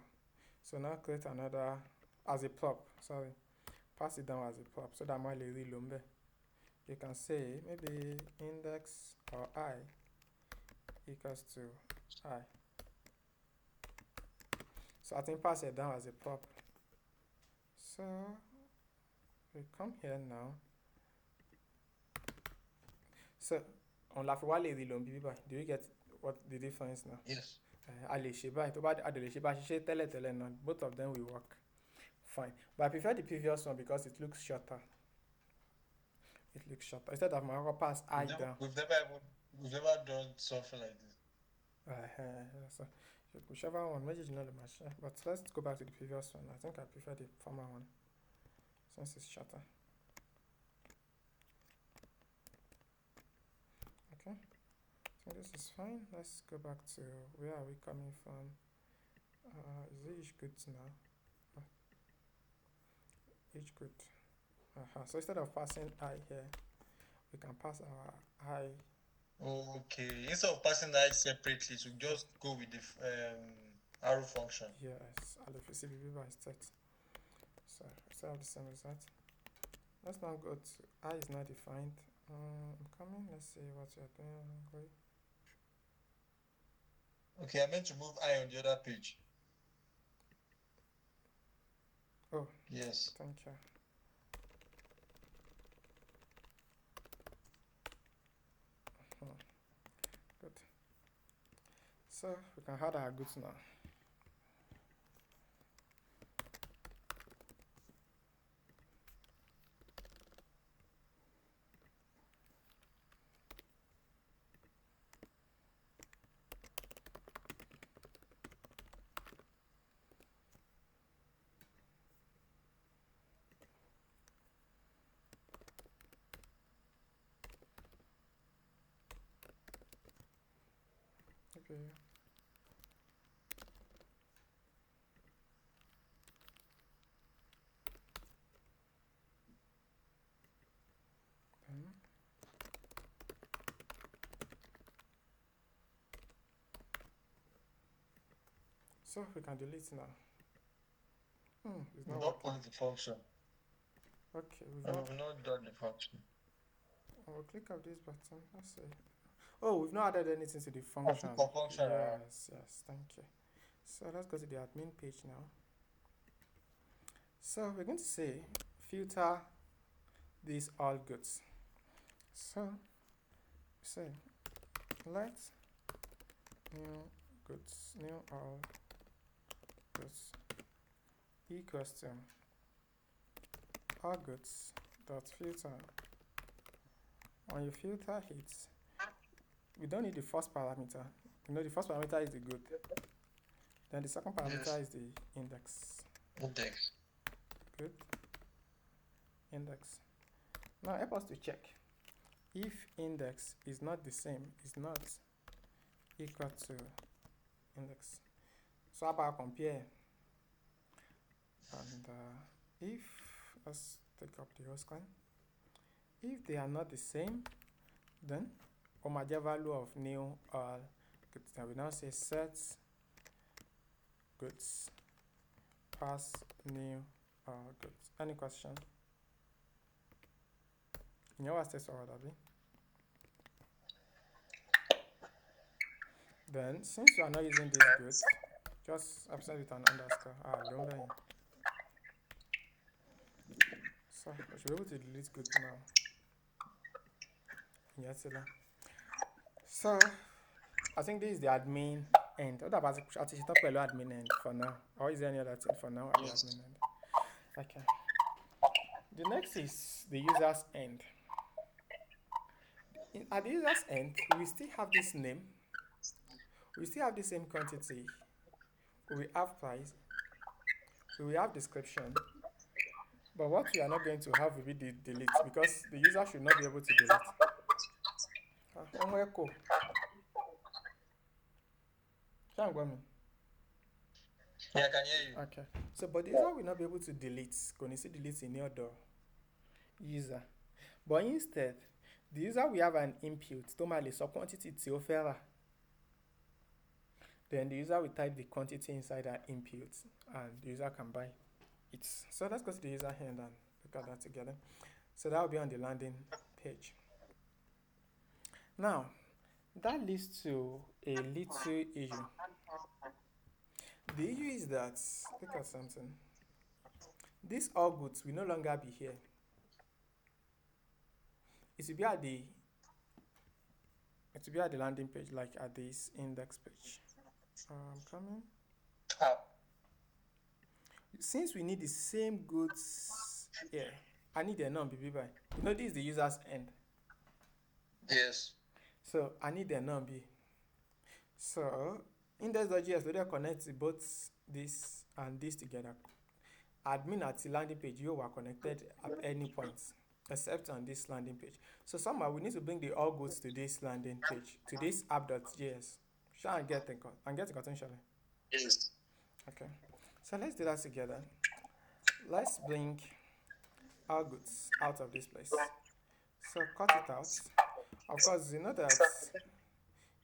So now create another as a prop. Sorry, pass it down as a prop so that my lady lumbe. You can say maybe index or I equals to I. So I think pass it down as a prop. So we come here now. So on la fois lady lumbe, do you get what the difference now? Yes. A lè ṣe báyìí tó bá a lè ṣe bá a ṣe tẹ́lẹ̀tẹ́lẹ̀ náà both of them will work fine, but I prefer the previous one because it looks shorter. Instead of my pass I down. We've never done something like this. So whichever one, maybe you know the machine. But let's go back to the previous one. I think I prefer the former one since it's shorter. Okay, so this is fine. Let's go back to where are we coming from? Is it each good now? Each good. So instead of passing I here, we can pass our I. Okay, instead of passing that separately, so just go with the arrow function. Yes, I'll if you see the instead. So still have the same result. Let's now go to I is not defined. I'm coming. Let's see what you're doing. Okay, I meant to move I on the other page. Oh, yes. Thank you. Good. So we can add our goods now. Okay. So we can delete now. It's not on the function. Okay, we've not done the function. We'll click on this button. Let's see. Oh, we've not added anything to the function. Yes, thank you. So let's go to the admin page now. So we're going to say filter these all goods. So say let new all goods equals to all goods dot filter. When your filter hits, we don't need the first parameter. You know, the first parameter is the good. Then the second parameter is the index. Good. Index. Now help us to check if index is not the same, is not equal to index. So how about compare? And if, let's take up the whole screen. If they are not the same, then omega value of new goods. Then we now say set goods pass new goods. Any question? In your test order, then since you are not using these goods, just absent with an underscore. Don't. So we should be able to delete goods now. Yes, so I think this is the admin end. What about admin end for now? Or is there any other thing for now? Yes. Admin end. Okay. The next is the user's end. At the user's end, we still have this name. We still have the same quantity. We have price. We have description. But what we are not going to have will be the delete because the user should not be able to delete. Echo. Can't go me. Yeah, I can hear you. Okay. So, but the user will not be able to delete. Can you see delete in your door? User. But instead, the user will have an input. Normally, so quantity to offer. Then the user will type the quantity inside that input, and the user can buy it. So let's go to the user hand and look at that together. So that will be on the landing page. Now, that leads to a little issue. The issue is that, look at something. This all goods will no longer be here. It will be at the landing page, like at this index page. Coming. How? Since we need the same goods here, I need a non-BB by. You know, this is the user's end. Yes. So I need a non-B. So index.js will connect both this and this together. Admin at the landing page, you are connected at any point, except on this landing page. So somehow we need to bring the all goods to this landing page, to this app.js. Shall I get in content? Yes. Okay. So let's do that together. Let's bring our goods out of this place. So cut it out. Of course, you know that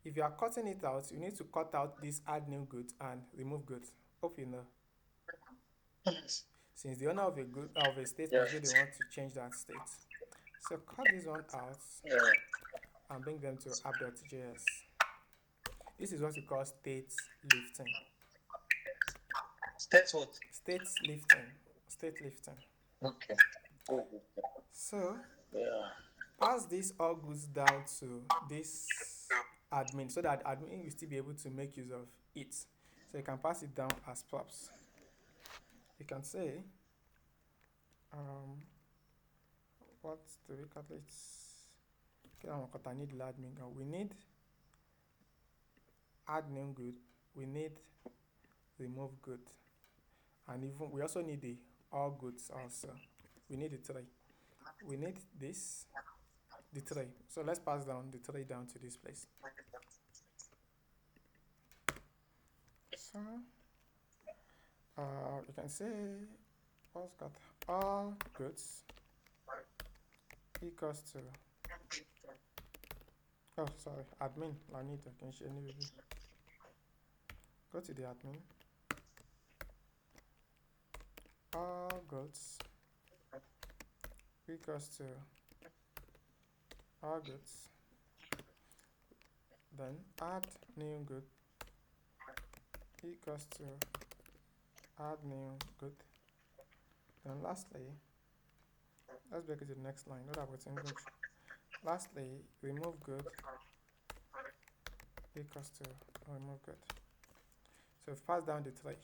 if you are cutting it out, you need to cut out this add new goods and remove goods. Hope you know. Yes. Since the owner of a state must be the one to change that state. So cut this one out Yeah. and bring them to app.js. This is what we call state lifting. That's what? State lifting. Okay. So Yeah. pass this all goods down to this admin so that admin will still be able to make use of it. So you can pass it down as props. You can say, what do we call it? Okay, I need admin. We need add new good. We need remove good, and even we also need the all goods also. We need the tray. We need this, the tray. So let's pass down the tray down to this place. So you can say what's got all goods equals to admin. I need can share any. Go to the admin. All goods equals to all goods. Then add new good equals to add new good. Then lastly, let's break it to the next line. Not about English. Lastly, remove good equals to remove good. So pass down the tray.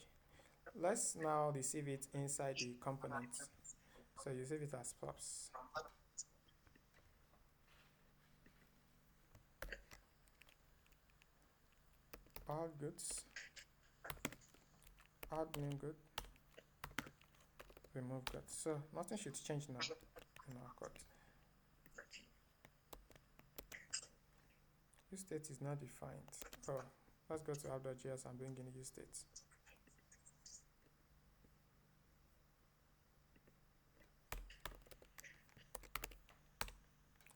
Let's now receive it inside the component. So you save it as props. All goods, add new good, remove good. So nothing should change now in our code. Use state is not defined. Oh, let's go to app.js and bring in use state.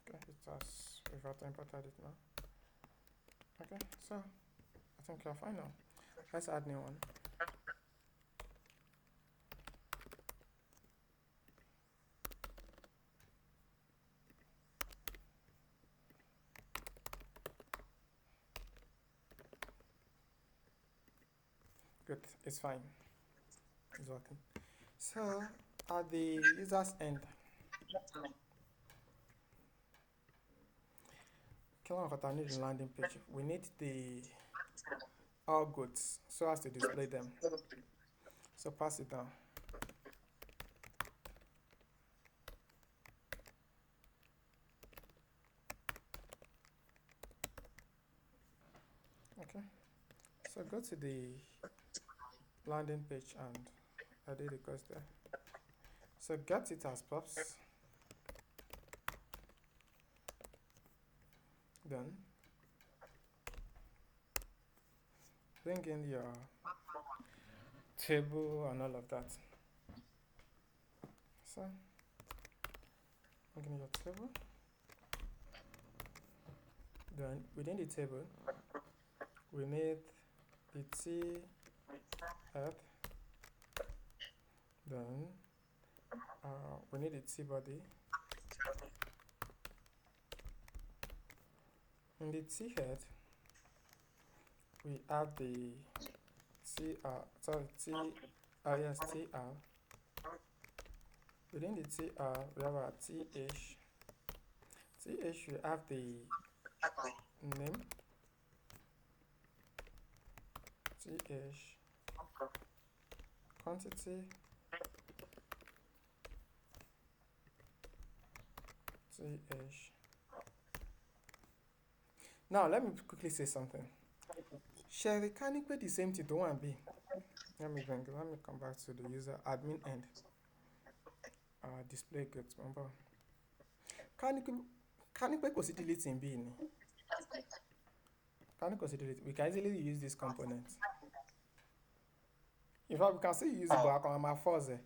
Okay, we've auto-imported it now. Okay, so I think you're fine now. Let's add new one. Good, it's fine. It's working. So at the user's end, I need the landing page. We need the all goods so as to display them. So pass it down. Okay. So go to the landing page and I did request there. So get it as props. Then bring in your table and all of that. So bring in your table. Then within the table, we need the T head. Then we need the T body. In the T head, we have the TR. Within the TR, we have our TH. TH, we have the name. TH, quantity. TH. Now, let me quickly say something. Sherry, can you put the same thing to 1B? Let me come back to the user admin end. Display goods, remember. Can you put delete in B? Can you consider it? We can easily use this component. In fact, we can still use it, but I can force it.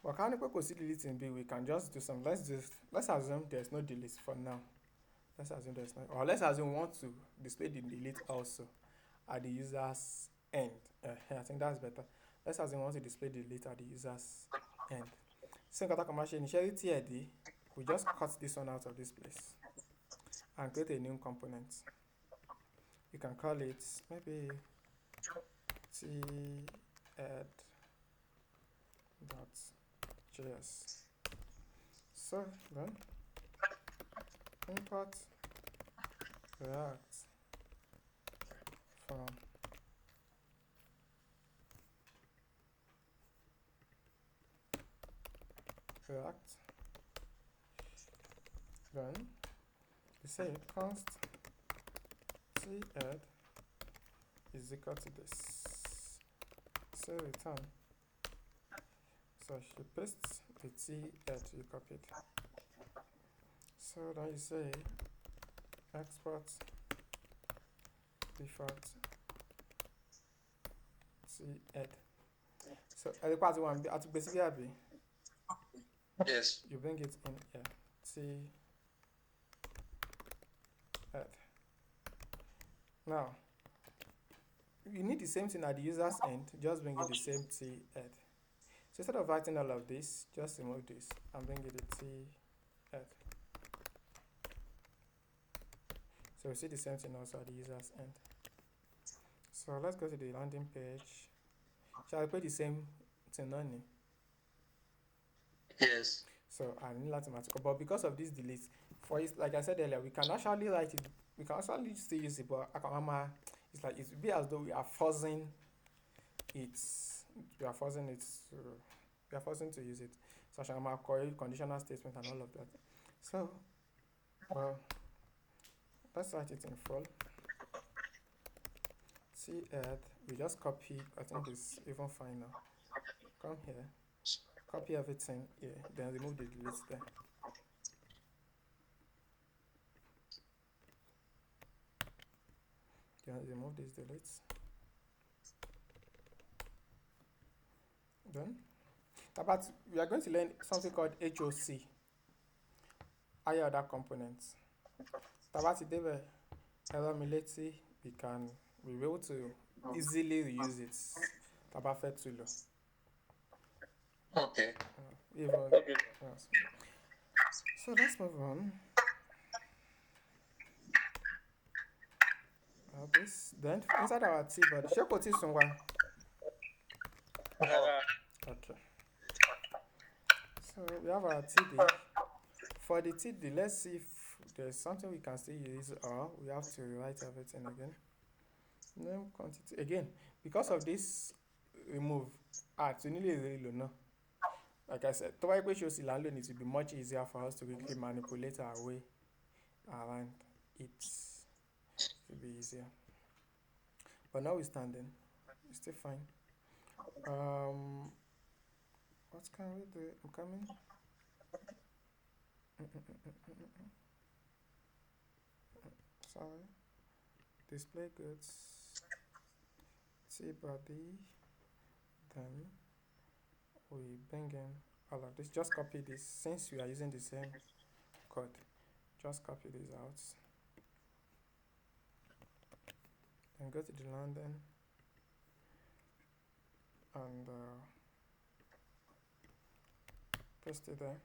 But can you put delete in B? We can just do some. Let's assume there's no delete for now. Let's assume there's no, or let's assume we want to display the delete also at the user's end. I think that's better. Let's assume we want to display the delete at the user's end. So initiality ID, we just cut this one out of this place and create a new component. You can call it maybe TEd.js. So then import React from React. Then you say const TEd is equal to this. So return. So you paste the TEd you copied. So then you say export default TEd. So the part one at basically Yes. you bring it in here. TEd. Now you need the same thing at the user's end, just bring it the same TEd. So instead of writing all of this, just remove this and bring it the TEd. So we see the same thing also at the user's end. So let's go to the landing page. Shall I put the same thing on it? Yes. So I need mathematical, but because of this delete, for it, like I said earlier, we can actually write it. We can actually still use it, but it's like it would be as though we are forcing it. We are forcing to use it. So I am correct conditional statement and all of that. So let's write it in full. TEd, we just copy. I think it's even fine now. Come here, copy everything here, then remove the delete there. Then remove these deletes. Then, but we are going to learn something called HOC. Higher order components. Tabati debe error mileti, we will be able to easily reuse it. Tabafe tulo. Okay. Yes. So let's move on. This then inside our T body. Shekoti Sungwa. Okay. So we have our TD. For the TD, let's see if there's something we can still use, or we have to rewrite everything again. Name quantity again because of this remove. It's really low now. Like I said, Toba shows it needs to be much easier for us to quickly manipulate our way around it. To be easier. But now we're standing. It's still fine. What What can we do? I'm coming. Sorry. Display goods. See body. Then we bring in all of this. Just copy this since we are using the same code. Just copy this out. Then go to the landing and paste it there.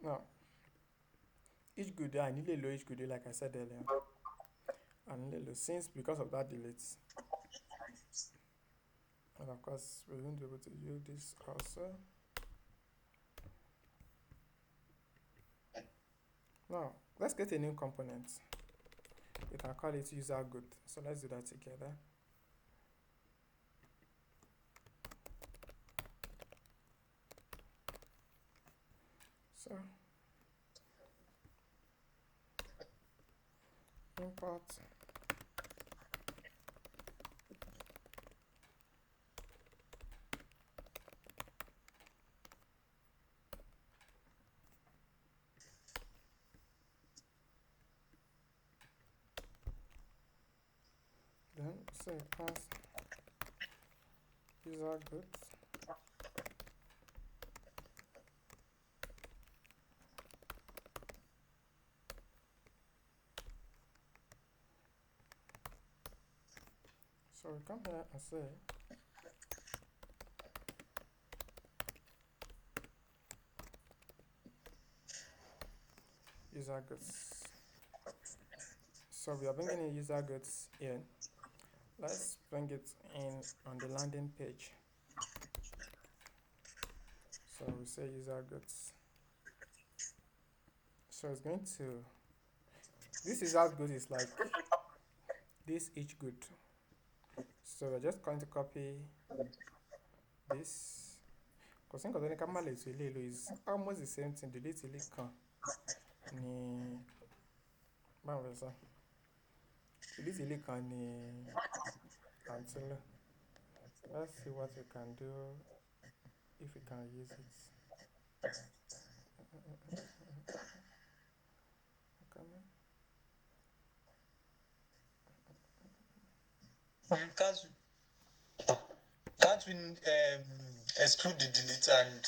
Now, each good day, I need a low each good day, like I said earlier. And since because of that delete, and of course we won't be able to use this also. Now let's get a new component. We can call it user good. So let's do that together. So import then say pass user good. So we come here and say user goods. So we are bringing in user goods in. Let's bring it in on the landing page. So we say user goods. So it's going to, this user good is like this each good. So we're just going to copy this. Because is almost the same thing. Delete it can ni delete it can ni until let's see what we can do if we can use it. Can't we exclude the delete and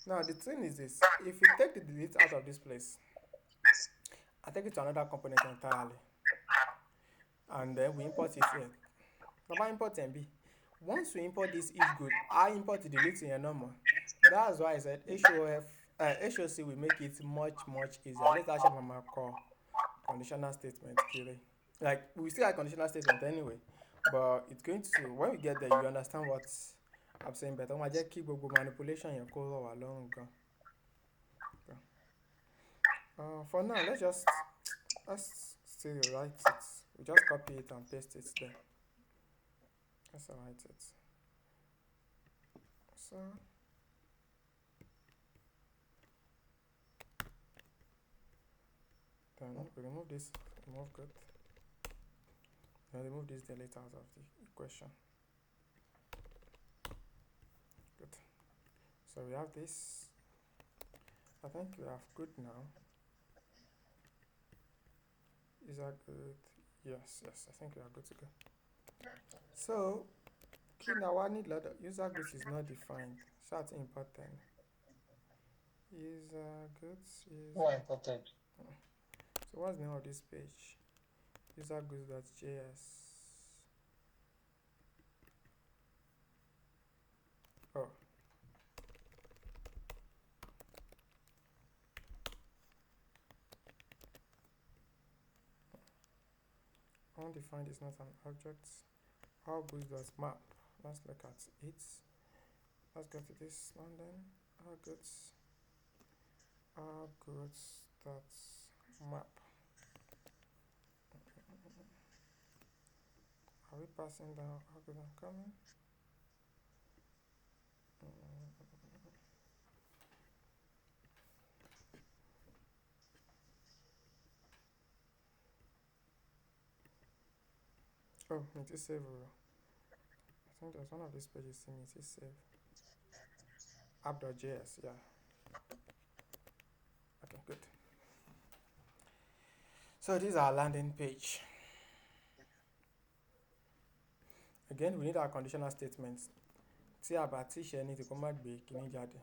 now the thing is this, if you take the delete out of this place, I take it to another component entirely, and then we import it here. Normal import MB. Once we import this each good, I import the delete in a normal. That's why I said HOC will make it much easier. Let's actually from our core conditional statement. Like we still have conditional statement anyway, but it's going to, when we get there, you understand what I'm saying better. I just keep manipulation and call along. For now, let's still write it. We just copy it and paste it there. Let's write it. So then we remove this, remove good. Now remove this delete out of the equation. Good. So we have this. I think we have good now. Is that good? Yes, I think we are good to go. So now I need lot of user goods is not defined. So that's important. User goods is important. So what's the name of this page? User goods.js. Oh. Undefined is not an object. All goods.map. Let's look at it. Let's go to this one then. All goods.map. Are we passing down all good and coming? Oh, it is save. I think there's one of these pages saying it is save. App.js, yeah. Okay, good. So this is our landing page. Again, we need our conditional statements. Tí a bá ti ṣe anything kó má gbé kíní jáde.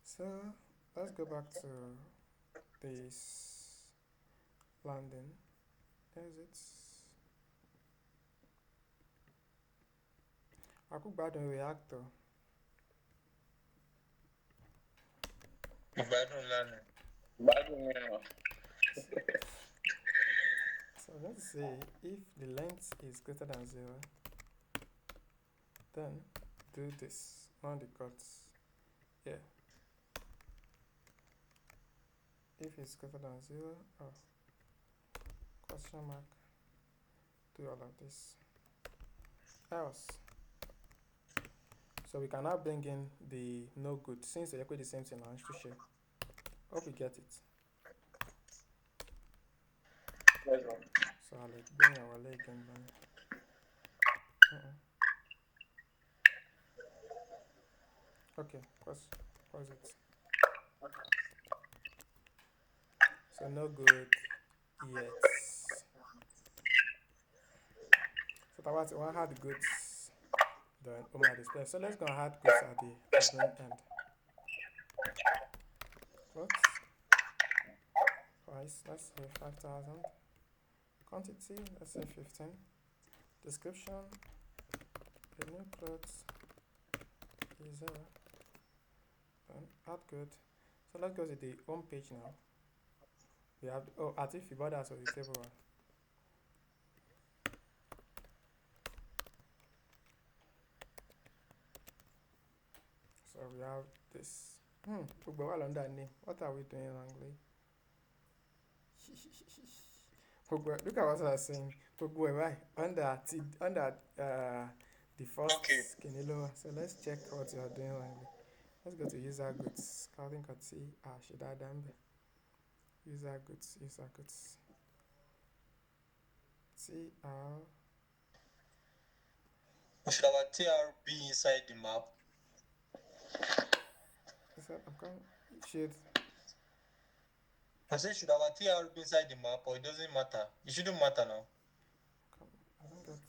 So let's go back to this landing. There's it. Akúgbádùn Reactor. Ìgbádùn lánàá. So let's say if the length is greater than 0, then do this on the cuts here. If it's greater than 0, question mark, do all of this. Else. So we can now bring in the no good since they're the same thing to share. Hope we get it. So I'll like bring our leg and then. Okay, pause it. So no good yet. So that was one had goods done on my display. So let's go and add goods at the end. What? Price, let's say 5,000. Quantity, let's say 15. Description, the new clothes is then add good. So let's go to the home page now. We have as if you bought us on the table one. So we have this. What are we doing wrongly? Look at what I was saying. Under the first skinny lower. So let's check what you are doing wrongly. Let's go to user goods. Calvin could see should I damn user goods. TR. Should our TR be inside the map? I said, should our TR be inside the map or it doesn't matter? It shouldn't matter now. I think that's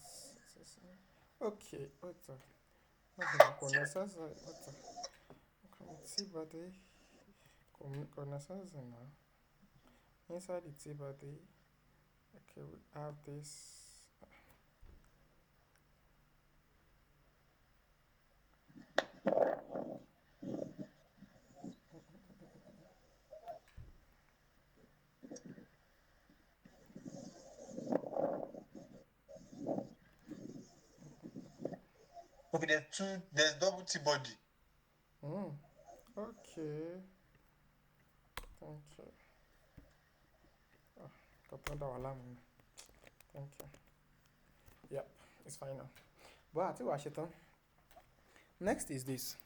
okay. What's body. Inside the T body. Okay, we have this. Okay, there's double T body. Okay. Thank you. Got another alarm. Thank you. Yep, it's fine now. But I think we should. Next is this.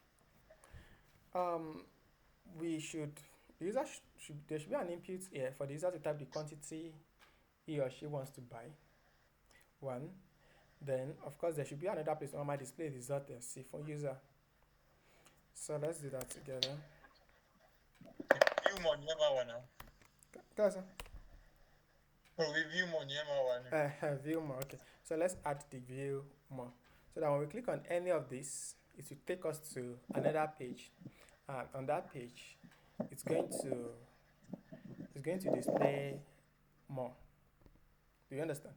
We should there should be an input here for the user to type the quantity he or she wants to buy. One. Then of course there should be another place where my display the result see for user. So let's do that together. View more never one now. Guys, we view more never one. View more. Okay. So let's add the view more. So that when we click on any of this, it will take us to another page. And on that page, it's going to display more. Do you understand?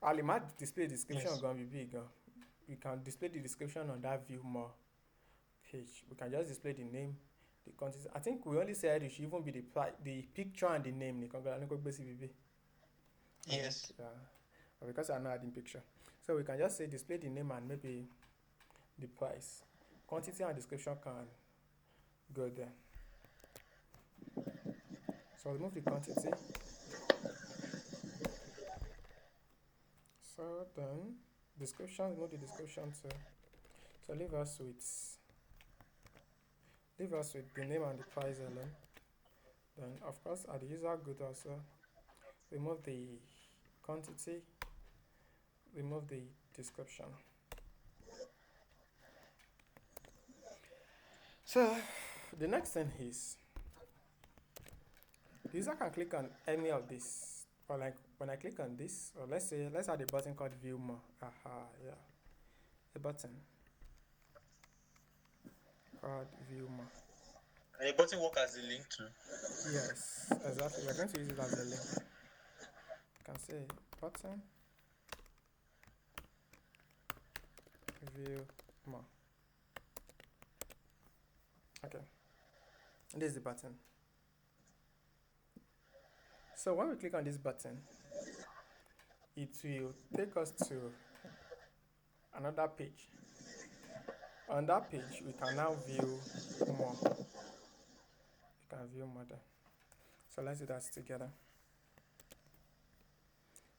I'll imagine display description is going to be big. We can display the description on that view more page. We can just display the name, the content. I think we only said it should even be the picture and the name. Yes. Yeah. Because I'm not adding picture. So we can just say display the name and maybe the price. Quantity and description can go there. So remove the quantity. So then description, remove the description too. So leave us with the name and the price alone. Then of course at the user good also remove the quantity remove the description. So the next thing is the user can click on any of this, or like when I click on this, or let's add a button called view more. Yeah, a button called view more. And the button work as a link too. Yes, exactly. We're going to use it as a link. You can say button view more. Okay, and this is the button. So when we click on this button, it will take us to another page. On that page, we can now view more. You can view more there. So let's do that together.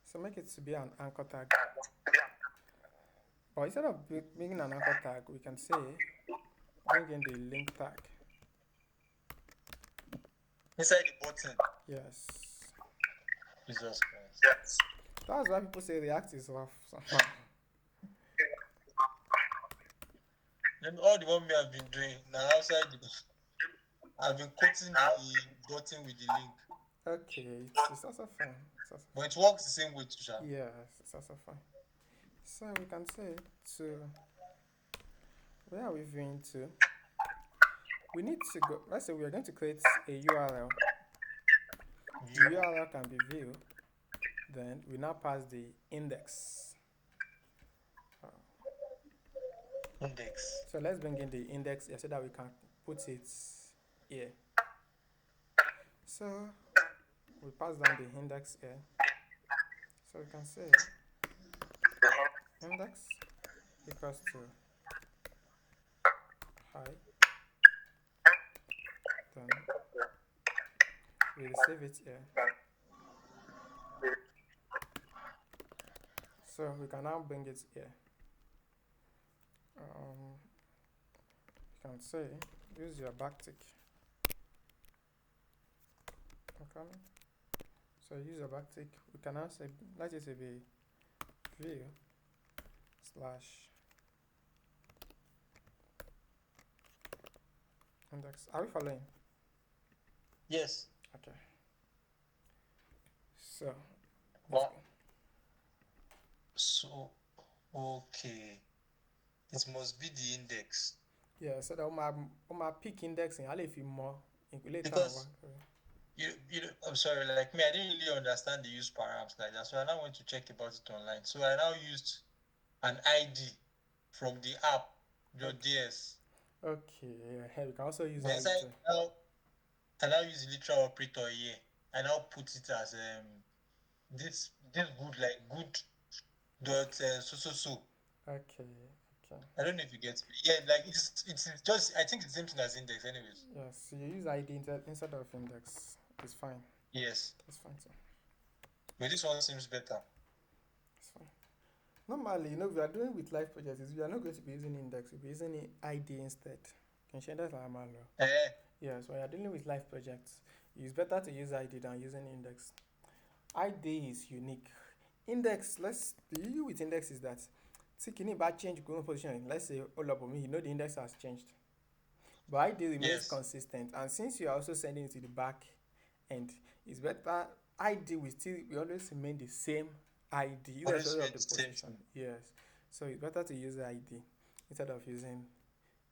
So make it to be an anchor tag. But instead of making an anchor tag, we can say bring in the link tag. Inside the button. Yes. Jesus Christ. Yes. That's why people say React is rough somehow. Then all the one we have been doing now outside I've been quoting the button with the link. Okay, it's also fine. But it works the same way too, Sha. Yes, it's also fine. So we can say to where are we viewing to? We need to go. Let's say we are going to create a URL. The URL can be viewed. Then we now pass the index. Index. So let's bring in the index here so that we can put it here. So we pass down the index here. So we can say index equals to hi. Then we save it here. So we can now bring it here. You can say use your backtick. Okay. So use your backtick. We can now say let it be view slash index. Are we following? Yes. Okay. So Well, so okay. It must be the index. yeah, so that my peak indexing, I'll if you more later Because on. you I'm sorry, like me, I didn't really understand the use params like that. So I now went to check about it online. So I now used an ID from the app, your DS. Okay, yeah, we can also use Yes, ID. I now use the literal operator here. I now put it as this good like good dot so. Okay. I don't know if you get me. Yeah, like it's just I think it's the same thing as index anyways. Yes, you use ID instead of index. It's fine. Yes. It's fine too. But this one seems better. It's fine. Normally, we are doing with live projects. We are not going to be using index. We'll be using ID instead. Can share that Yes, when you're dealing with live projects, it's better to use ID than using index. ID is unique. Index, the issue with index is that can about change position. Let's say all of me, the index has changed. But ID remains consistent. And since you are also sending it to the back end, it's better ID will always remain the same ID irrespective of the position. Yes. So it's better to use ID instead of using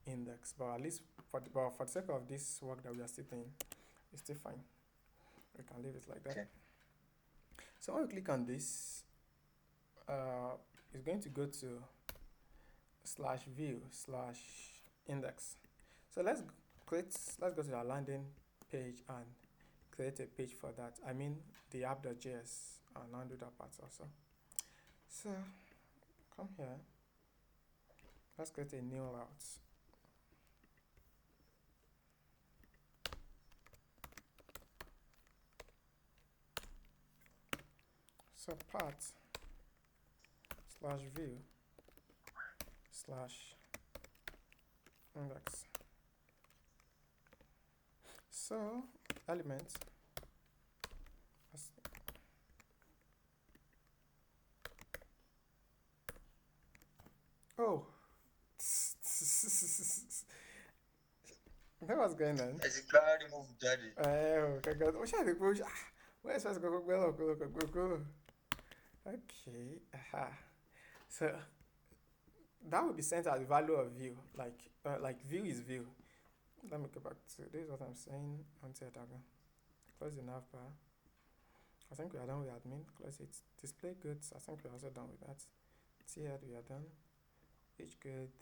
index. But at least for the sake of this work that we are still doing, it's still fine. We can leave it like that. Okay. So when we click on this, it's going to go to /view/index. So let's go to our landing page and create a page for that. I mean the app.js, and undo that part also. So come here. Let's create a new route. So path/view/index. So element Oh. That was going on. As a cloud remove daddy. Oh, God. What shall I push? Where's first go? Okay. Aha. So that would be sent as the value of view. Like view is view. Let me go back to this is what I'm saying until I close the nav bar. I think we are done with admin. Close it. Display goods. I think we're also done with that. Tiered we are done. Each good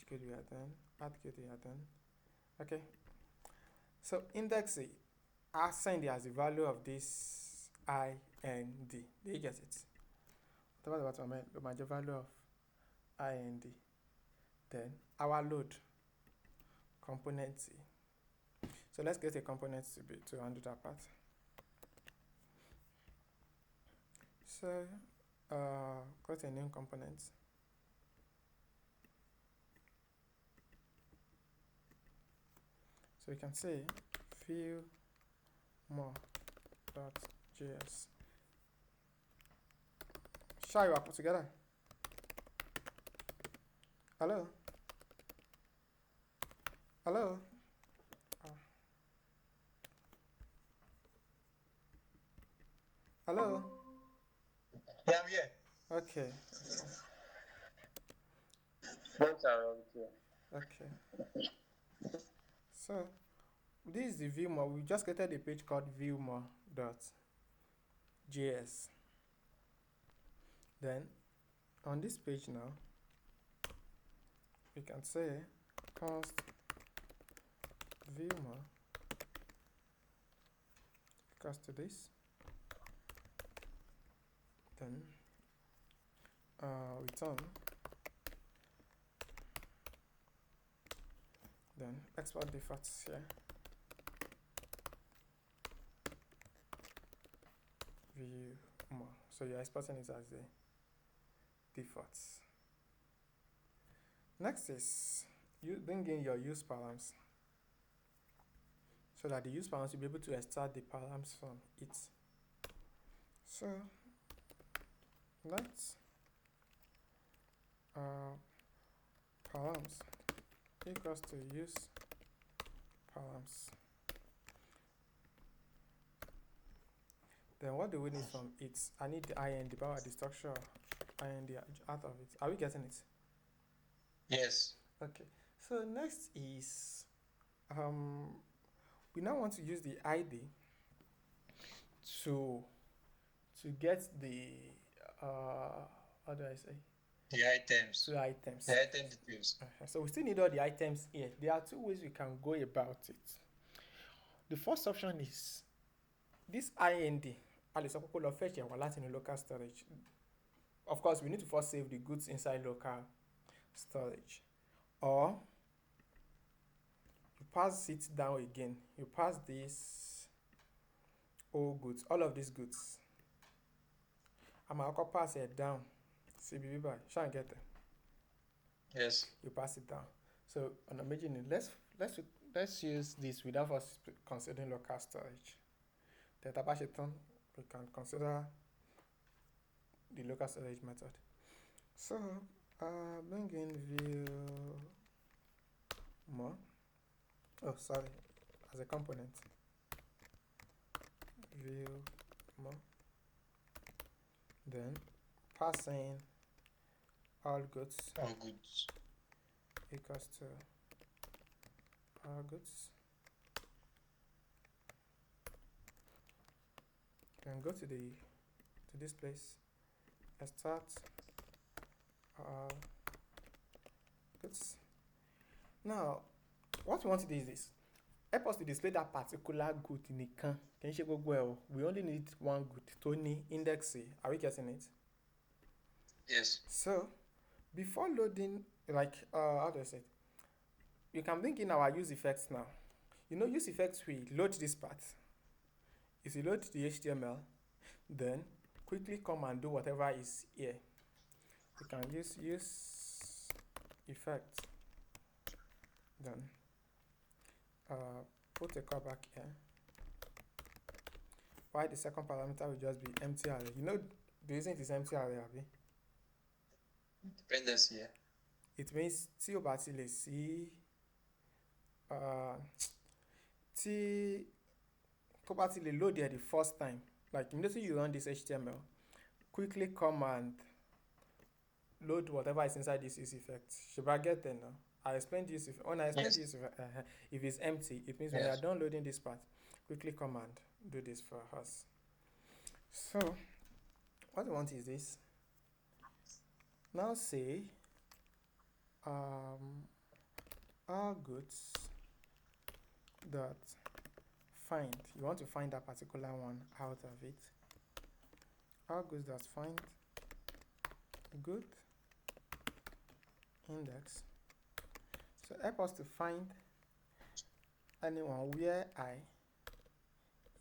we are done. Add good we are done. Okay. So index it. Assign it as the value of this IND. Do you get it? Whatever the major value of IND. Then our load component C. So let's get a component to handle that part. So got a new component. So you can say view more.js. Shall we put together? Hello? Hello? Hello? Yeah, I'm here. Okay. Both are okay. Okay. So this is the view more. We just created a page called viewmore.js. Then on this page now, we can say const viewmore equals to this. Then return. Then export defaults here. View more. So you're exporting it as the defaults. Next is you bring in your use params so that the use params will be able to extract the params from it. So let's params equals to use params. Then what do we need from it? I need the IND, the power, the structure IND out of it. Are we getting it? Yes. Okay. So next is we now want to use the ID to get the how do I say? The items. Two items. The item details. So we still need all the items here. There are two ways we can go about it. The first option is this IND. Fetch in local storage. Of course, we need to first save the goods inside local storage. Or you pass it down again. You pass this all goods, all of these goods. I'm going to pass it down. CBB by shall I get it? Yes. You pass it down. So on a major need, let's use this without us considering local storage. The Tabashiton, we can consider the local storage method. So bring in view more. Oh, sorry, as a component. View more. Then pass in all goods. All goods. Equals to all goods. Then go to this place. Start all goods. Now, what we want to do is this. Help us to display that particular good nìkan. We only need one good. Tony index C. Are we getting it? Yes. So before loading, like how do I say it? You can bring in our use effects now. You know, use effects, we load this part. If you load the HTML, then quickly come and do whatever is here. You can use effect. Then put a callback here. Why the second parameter will just be empty array. You know the reason it is empty array, Abi? Dependency, yeah. It means tí o bá ti lè sí tí tó bá ti lè load there the first time, like immediately you run this HTML, quickly come and load whatever is inside this use effect. Should I get there now? I explained this when I explained Yes. this effect, if it's empty, it means when you are Yes. done loading this part, quickly come and do this for us. So what we want is this. Now say all goods dot find. You want to find that particular one out of it. All goods dot find good index. So help us to find anyone where I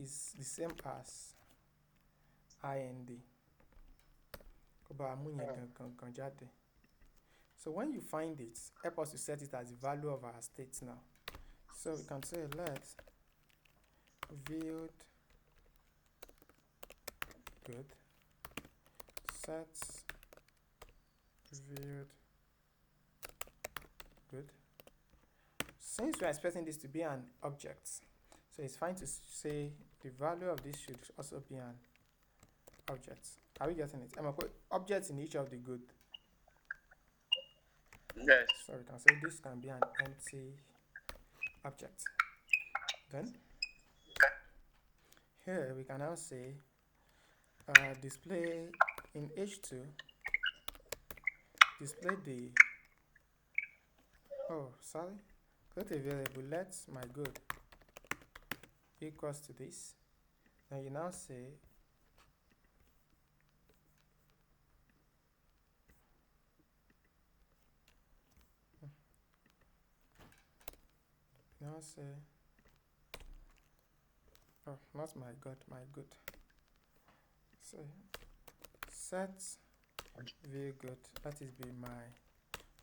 is the same as IND. So when you find it, help us to set it as the value of our state now. So we can say let viewed good set viewed good. Since we are expecting this to be an object, so it's fine to say the value of this should also be an object. Are we getting it? I'm going to put objects in each of the good. Yes. So we can say this can be an empty object. Then here we can now say display in H2 display the create a variable let my good equals to this. Then you now say not my god, my good. So set view good, that is be my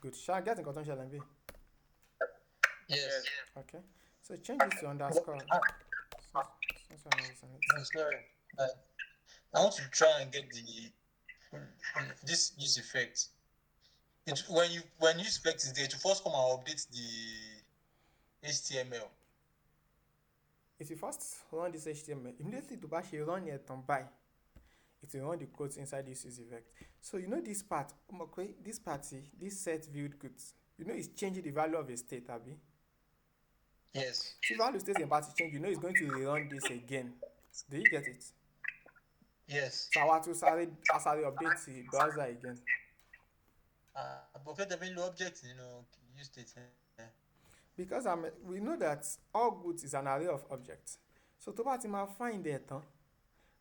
good. Shall I get in cotton shall I be? Yes. Okay. So change this to underscore. Sorry. I want to try and get this use effect. When use effect is there, to first come and update the HTML. If you first run this HTML, immediately to bash you run it on by, it will run the codes inside this use effect. So you know this part, this set viewed goods, you know it's changing the value of a state, Abby. Yes. So value stays in part change, you know it's going to rerun this again. Do you get it? Yes. So I want to update the browser again. But the object, use state. Because we know that all goods is an array of objects. So to find it,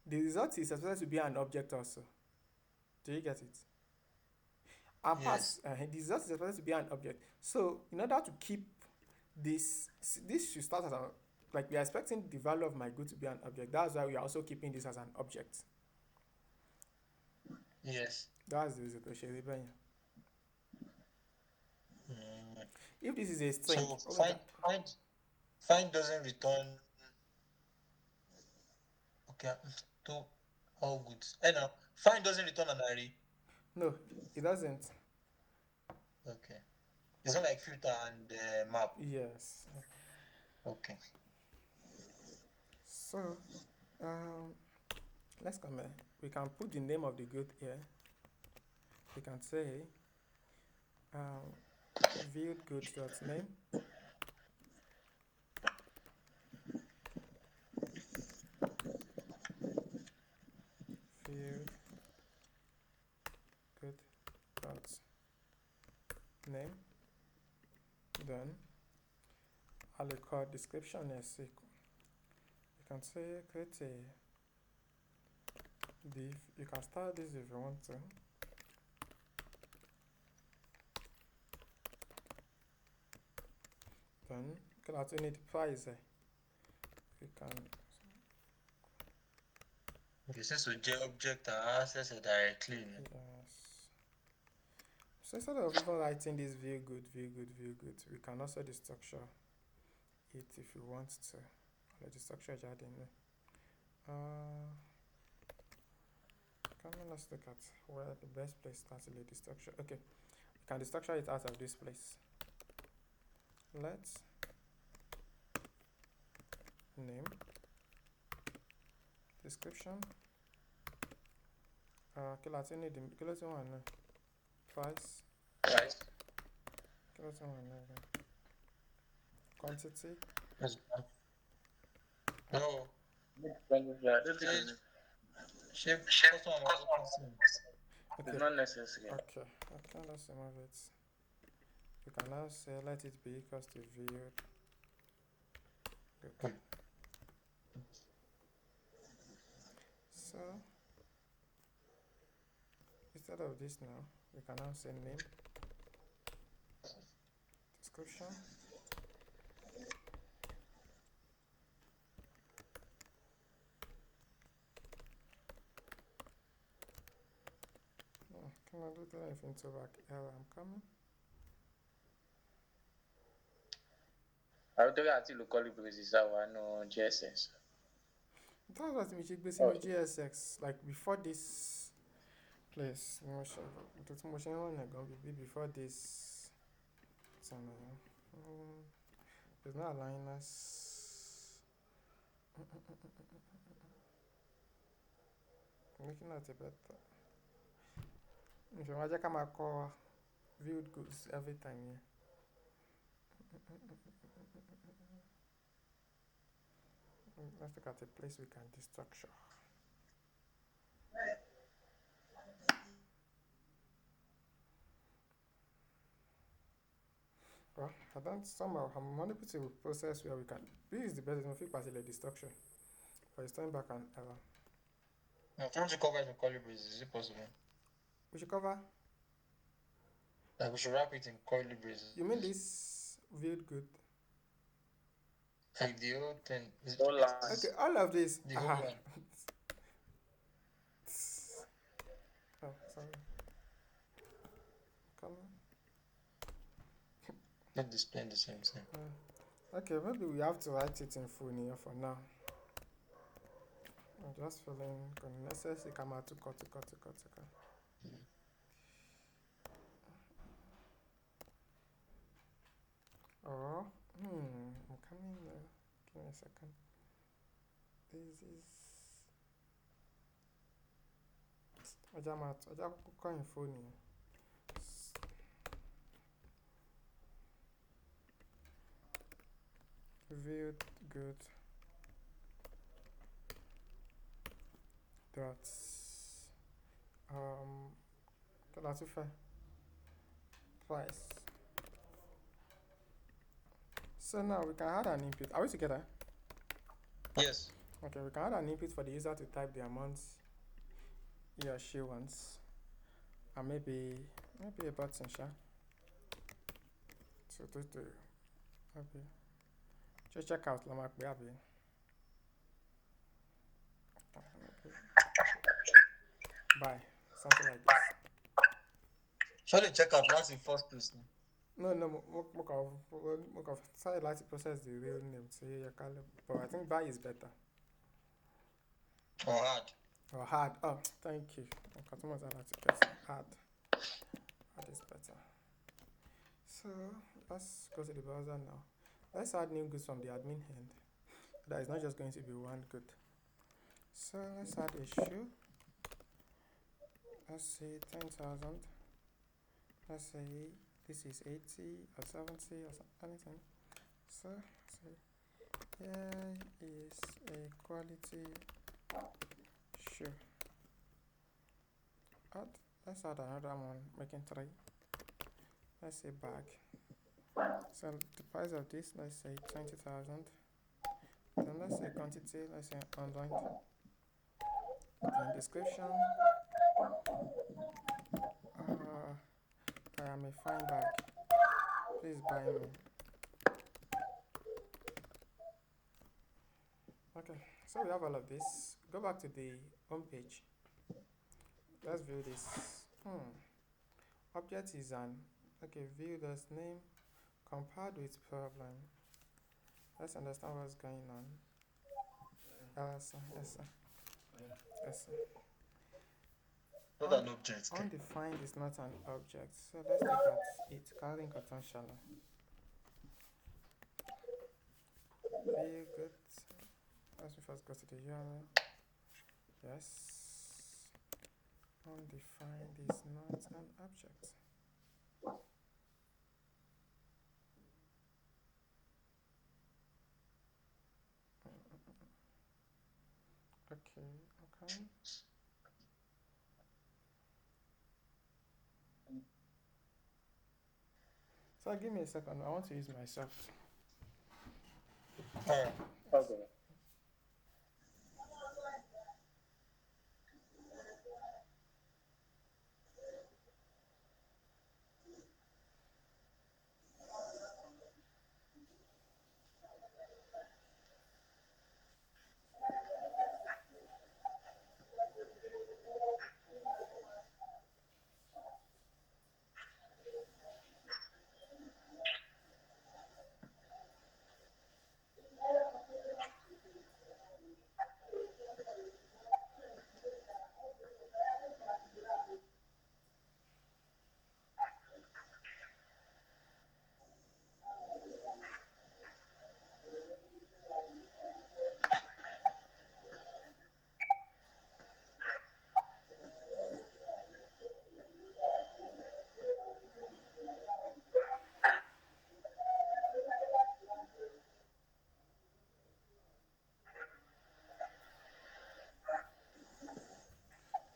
the result is expected to be an object also. Do you get it? And yes. The result is expected to be an object. So in order to keep this should start as like we are expecting the value of my good to be an object. That's why we are also keeping this as an object. Yes. That's the result. If this is a string, so find doesn't return. Okay, to all goods. No, find doesn't return an array. No, it doesn't. Okay, it's not like filter and map. Yes. Okay. So, let's come here. We can put the name of the good here. We can say viewed goods.name. Viewed good.name. Then I'll call description as equal. You can say create a div. You can start this if you want to. Then you can also need price. You can. This is a J object and access it directly. Yes. So instead of even writing this view good, we can also destructure it if you want to. Let the structure add in. coming. Let's look at where the best place starts to lay the structure. Okay, we can destructure it out of this place. Let's name, description. Kilati need the kilati one price. Price. Kilati one quantity. That's fine. No. Shape customer Okay. It's not necessary. Okay. Okay. Let's remove it. You can now say let it be equals to viewed. Good. So instead of this now, we can now say name, description. Can I do that if into back error? I'm coming. I'll tell you until you call it because it's our no GSS. That was me check basically GSX like before this place. Motion one gonna be before this. There's no aligners. Making that a better. If you want to come and call viewed goods every time here. Let's look at a place we can destructure. Well, I don't somehow I'm unable to process where we can. This is the best one fit particular destruction. But it's turning back an error. I'm trying to cover it in curly braces. Is it possible? We should cover. Like we should wrap it in curly braces. You mean this viewed good? Like the whole thing. All lines. Okay, all of this. The whole one. Oh, sorry. Come on. Not displaying the same thing. Okay, maybe we have to write it in full here for now. I'm just feeling necessary. Come out to cut. Oh, I'm coming there. Give me a second. This is. Aja coin phone here. Viewed good. That's that's fair. Price. So now we can add an input. Are we together? Yes. Okay, we can add an input for the user to type the amounts he or she wants, and maybe a button, sure. So to maybe just check out Lamak Baby. Bye. Something like this. Surely check out once in first place. No, Mokov. So I like to process the real name, so you call it. But I think buy is better. Or hard. Or hard. Oh, thank you. Customers are like to get hard. Hard is better. So let's go to the browser now. Let's add new goods from the admin end. That is not just going to be one good. So let's add a shoe. Let's say 10,000. Let's say this is 80 or 70 or anything. So say here is a quality shoe. Let's add another one, making 3. Let's say bag. So the price of this, let's say 20,000. Then let's say quantity, let's say online. Then description. I am a fine bag. Please buy me. Okay, so we have all of this. Go back to the home page. Let's view this. Object is view this name compared with problem. Let's understand what's going on. Yes, sir. Not an object. Undefined is not an object. So let's look at it. Carrying cotton shallow. Very good. Let's first go to the URL. Yes. Undefined is not an object. Okay. So give me a second. I want to use myself. Okay.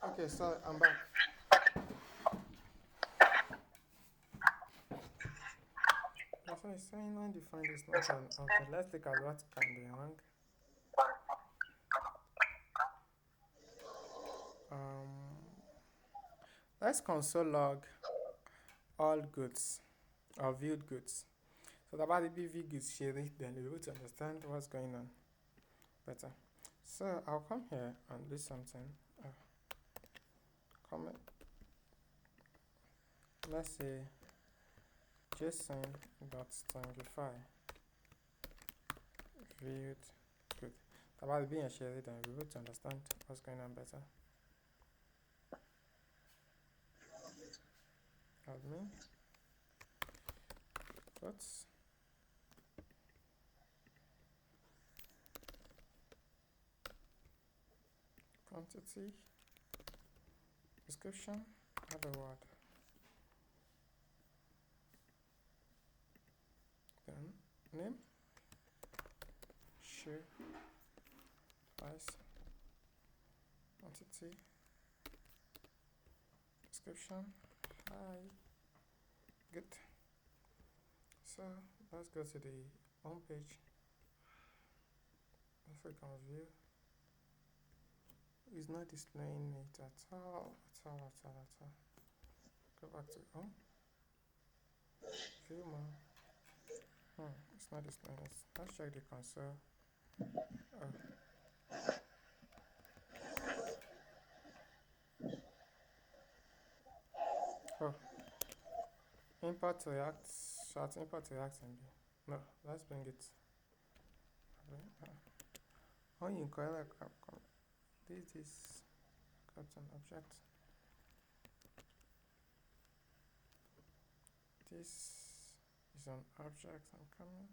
Okay, so I'm back. So it's saying undefined is not an object. Let's look at what can be wrong. Let's console log all goods or viewed goods. So the body BV goods share it, then you'll be able to understand what's going on better. So I'll come here and do something. Comment. Let's say JSON.stringify viewed good. The body being shared, then you'll be able to understand what's going on better. Admin. Goods. Quantity, description, add a word, then name, shoe, price, quantity, description, hi, good. So let's go to the home page. Let's click on view. It's not displaying it at all. Go back to home. View more. It's not displaying it. Let's check the console. Import React. Short import React MB. No, let's bring it. On you this is an object. This is an object. I'm coming.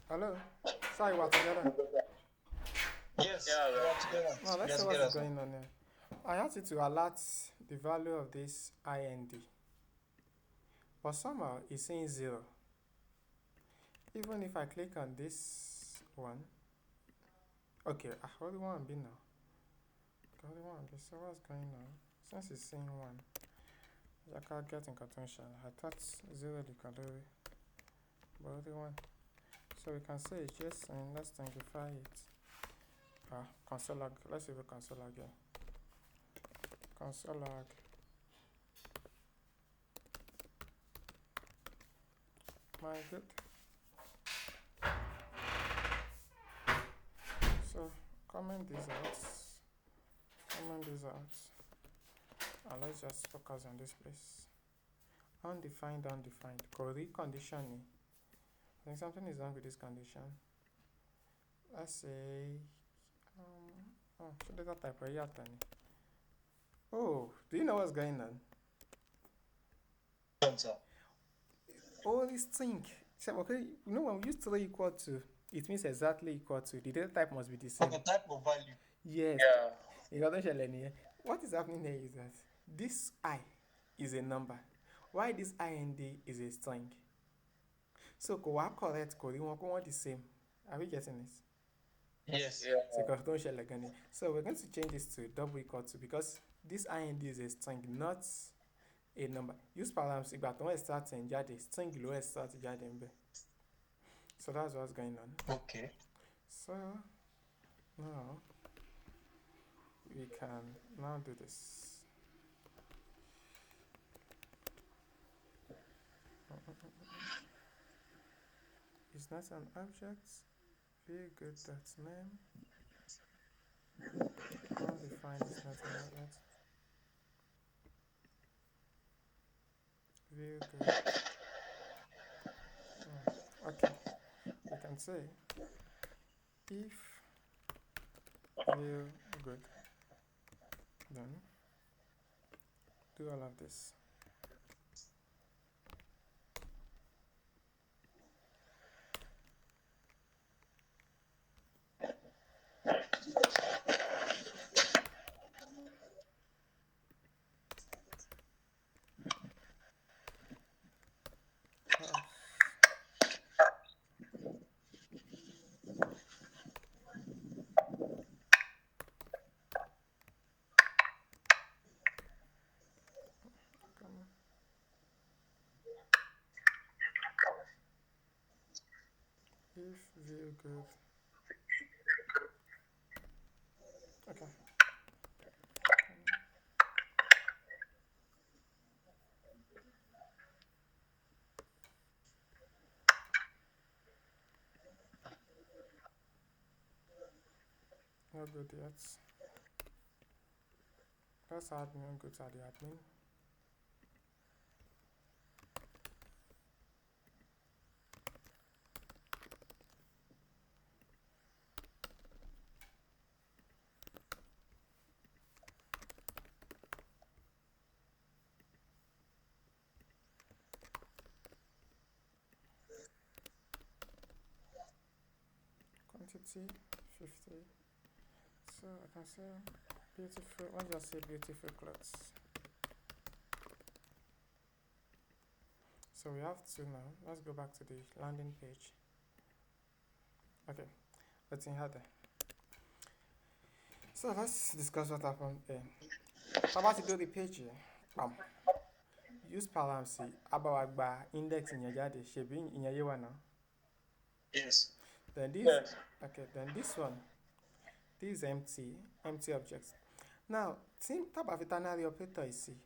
Hello? Sorry, we're together. Yes, Yeah, we are together. Now let's see what's going on here. I asked it to alert the value of this IND. But somehow it's saying 0. Even if I click on this one. Okay, I only want to be now. So what's going on? Since it's saying 1. I can't get in cartoon. I thought 0 the calorie, but only one. So we can say JSON. Let's identify it. Console log. Let's see the console log again. Console log. My good. So comment these out. And let's just focus on this place. Undefined. Query condition. I think something is wrong with this condition. Let's say should data type here. Oh, do you know what's going on? Oh, this thing. So, okay, you know when we use 3 equal to, it means exactly equal to. The data type must be the same. Okay, type of value. Yes. Yeah. What is happening here is that this I is a number. Why this IND is a string? So correct we want the same. Are we getting this? Yes. Yeah. So we're going to change this to double equal to because this IND is a string, not a number. Use params ìgbà tó ń start and jáde string ló start jáde ń bẹ̀. So that's what's going on. Okay. So now we can now do this. It's not an object. Very good. That's name. Undefined is not an object. Very good. Okay. We can say if very good, then do all of this. If very good. Okay. Not good yet. Let's admin, go to the admin. Quantity 50. So I can say beautiful. Let's just say beautiful clothes. So we have two now. Let's go back to the landing page. Okay, let's in there. So let's discuss what happened there. How about to do the page here? Use params abawagba index in your jáde ṣebí ìyẹn yé wa now. Yes. Then this Yes. okay, then this one. This is empty objects. Now, tab of ternary operator is C.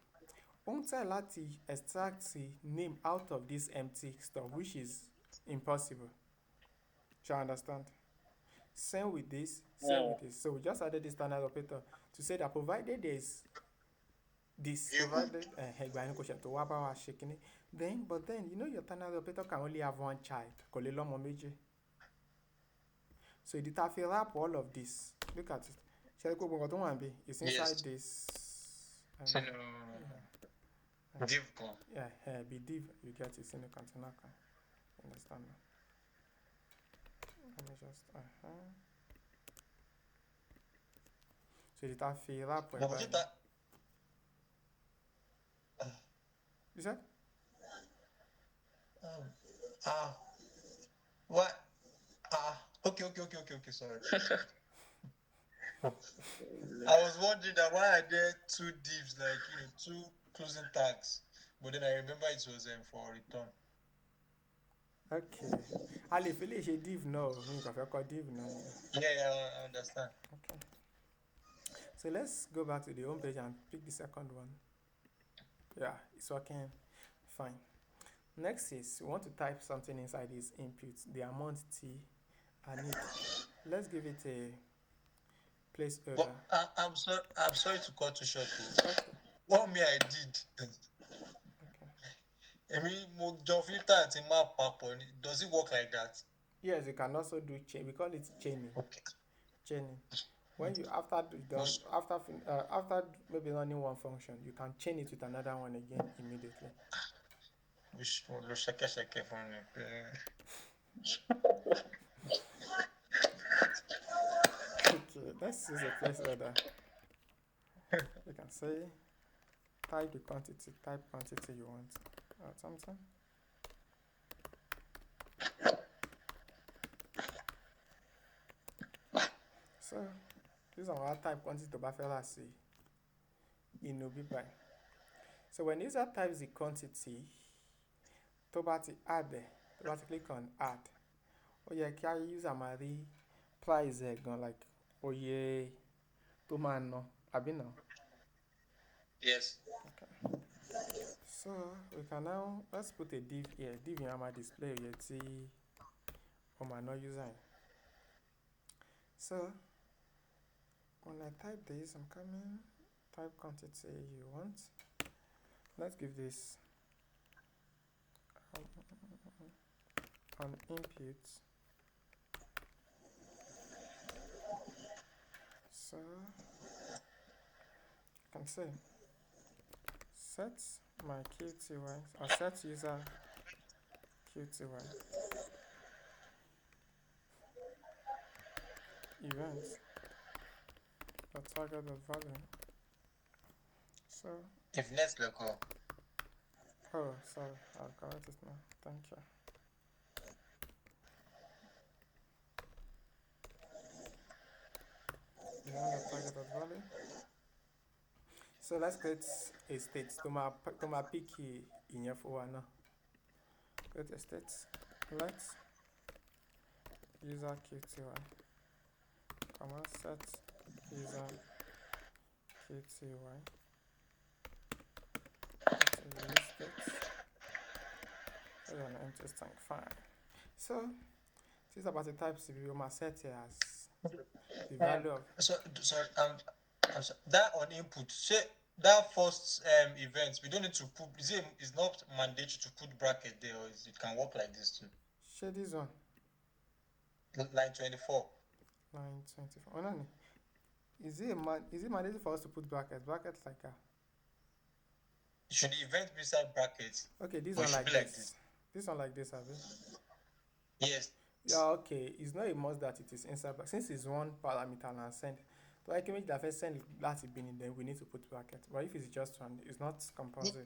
Try láti extract the name out of this empty stuff, which is impossible. Shall I understand? Same with this, same with this. So we just added this ternary operator to say that provided there is this, provided then, but then you know your ternary operator can only have one child. So it will wrap all of this. Look at it. It's inside Yes. this. Div con. Yeah, be div. You get it in the container. Understand? Let me just. So it will wrap. But was it that? You said? What? Okay. Sorry. I was wondering that why are there two divs, like two closing tags? but then I remember it was for return. Okay. A lè fi lè ṣe div náà o, mi kàn fẹ́ kọ div náà ni. Yeah, I understand. Okay. So let's go back to the home page and pick the second one. Yeah, it's working fine. Next is we want to type something inside this input, the amount T I need. Let's give it a placeholder. But I'm sorry to cut you short. Okay. What me I did? Okay. I mean, mo jọ filter àti map papọ̀ ni. Does it work like that? Yes, you can also do chain. We call it chaining. Okay. Chaining. When you after maybe running one function, you can chain it with another one again immediately. Lo ṣẹ̀kẹ̀ṣẹ̀kẹ̀ fún mi. Okay, let's use a placeholder. You can say type the quantity you want or something. So this is our type quantity to buffer see in Obibai. So when user types the quantity, to add click on add. Oh yeah, can user máa rí price gan like oye tó máa ná àbí now. Yes. Okay. So we can now let's put a div here. Div yẹn máa display oye tí o máa ná user. So when I type this, I'm coming. Type quantity you want. Let's give this an input. So I can say set my QTY or set user QTY event the target of value. So If next local. oh sorry, I'll correct it now. Thank you. Event the target of value. So let's create a state to my pick in your for now. Create a state. Let user QTY comma set user QTY an interesting fine. So this is about the type CPU must set here as the value of Sorry, I'm sorry. That on input, say that first event, we don't need to put. It's not mandatory to put bracket there, or it can work like this too. share this one. Line 24. Line 24. Oh, no. Is it mandatory for us to put brackets? Brackets like a Should the event be inside brackets? okay, this Or one should like be this. like this? This one like this, have it? Yes. Yeah, okay. It's not a must that it is inside, but since it's one parameter and send, so I can make that first send last bin, then we need to put bracket. But if it's just one, it's not compulsory.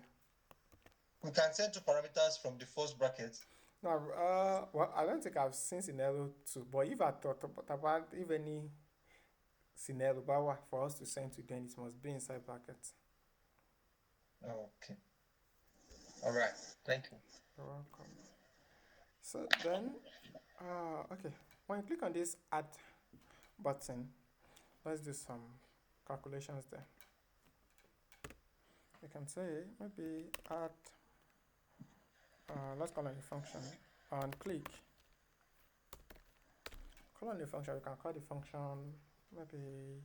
We can send two parameters from the first bracket. No, well, I don't think I've seen scenario two, but if I thought about if any scenario for us to send to then it must be inside bracket. Okay. All right. Thank you. You're welcome. So then, okay, when you click on this add button, let's do some calculations there. You can say maybe add, let's call on the function and click. Call on the function, you can call the function maybe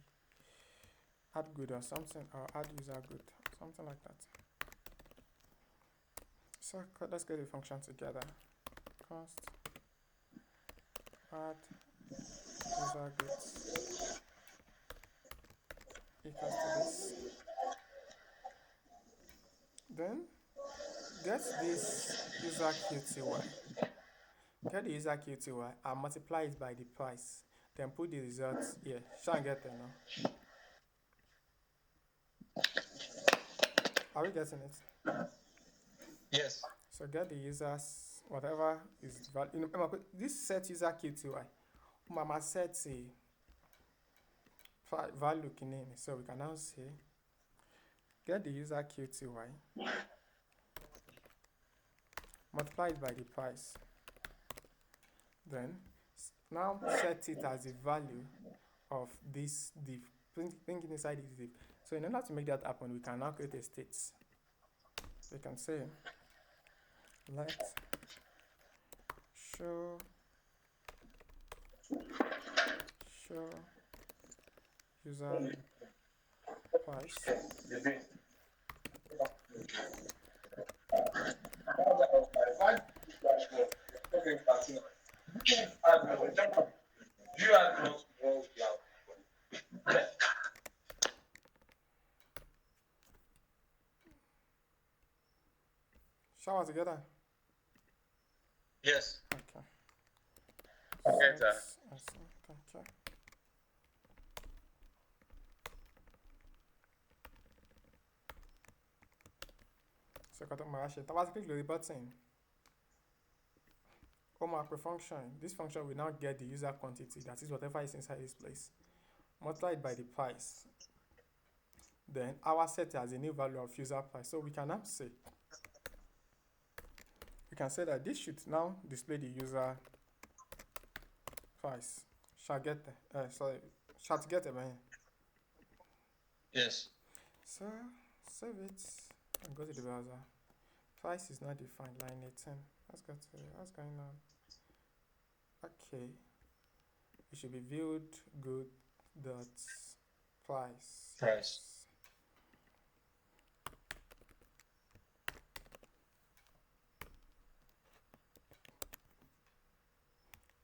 add good or something, or add user good, something like that. So let's get the function together. Const add user goods equals to this. Then get this user QTY. Get the user QTY and multiply it by the price. Then put the results here. Shall I get it now? Are we getting it? Yes. So get the users, whatever is value. You know, this set user QTY. Mama sets a value name. So we can now say get the user QTY multiply it by the price. Then now set it as the value of this div. Bring it inside this div. So in order to make that happen, we can now create a state. We can say let show user price. Shower together. Yes. Okay. Okay, sir. Okay. So got my action. That click the button. Function. This function will now get the user quantity, that is whatever is inside this place, multiplied by the price. Then our set as a new value of user price. So we can now say, that this should now display the user price. Shall get a man. Yes. So save it and go to the browser. Price is not defined, line 18. Let's go to what's going on. Okay, it should be viewed good dot price.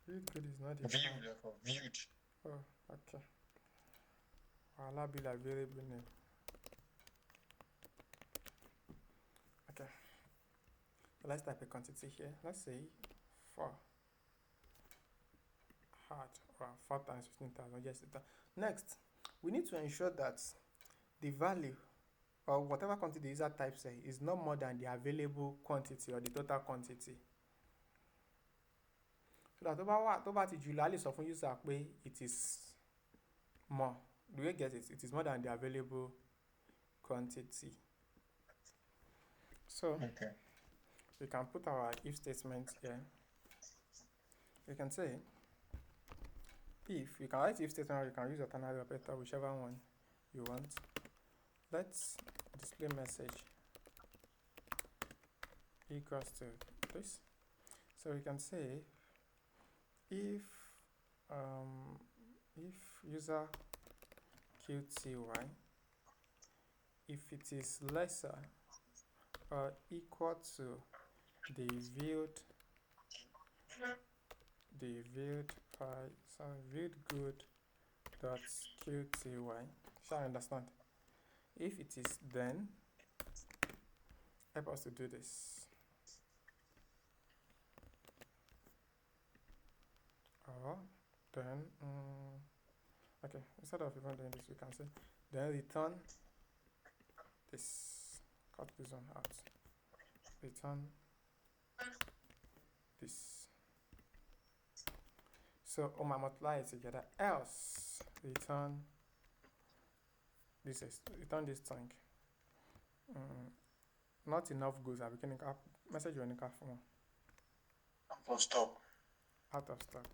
Viewed good is not defined. Viewed. Oh, okay. I'll be like variable name. Okay. So let's type a quantity here. Let's say 4 hard or 4 times 15,000. Yes, next, we need to ensure that the value or whatever quantity the user types is not more than the available quantity or the total quantity. So that over the July of user pay it is more. Do we get it? It is more than the available quantity. So we can put our if statement here. We can say if we can write if statement, or you can use a ternary operator, whichever one you want. Let's display message equals to this. So we can say if user QTY, if it is lesser or equal to the viewed good dot QTY. Shall I understand? If it is, then help us to do this. Or then okay, instead of even doing this, we can say then return this. Cut this one out. Return this. So multiply it together. Else return this thing. Not enough goods are beginning up. Message running car for Full stop. out of stock.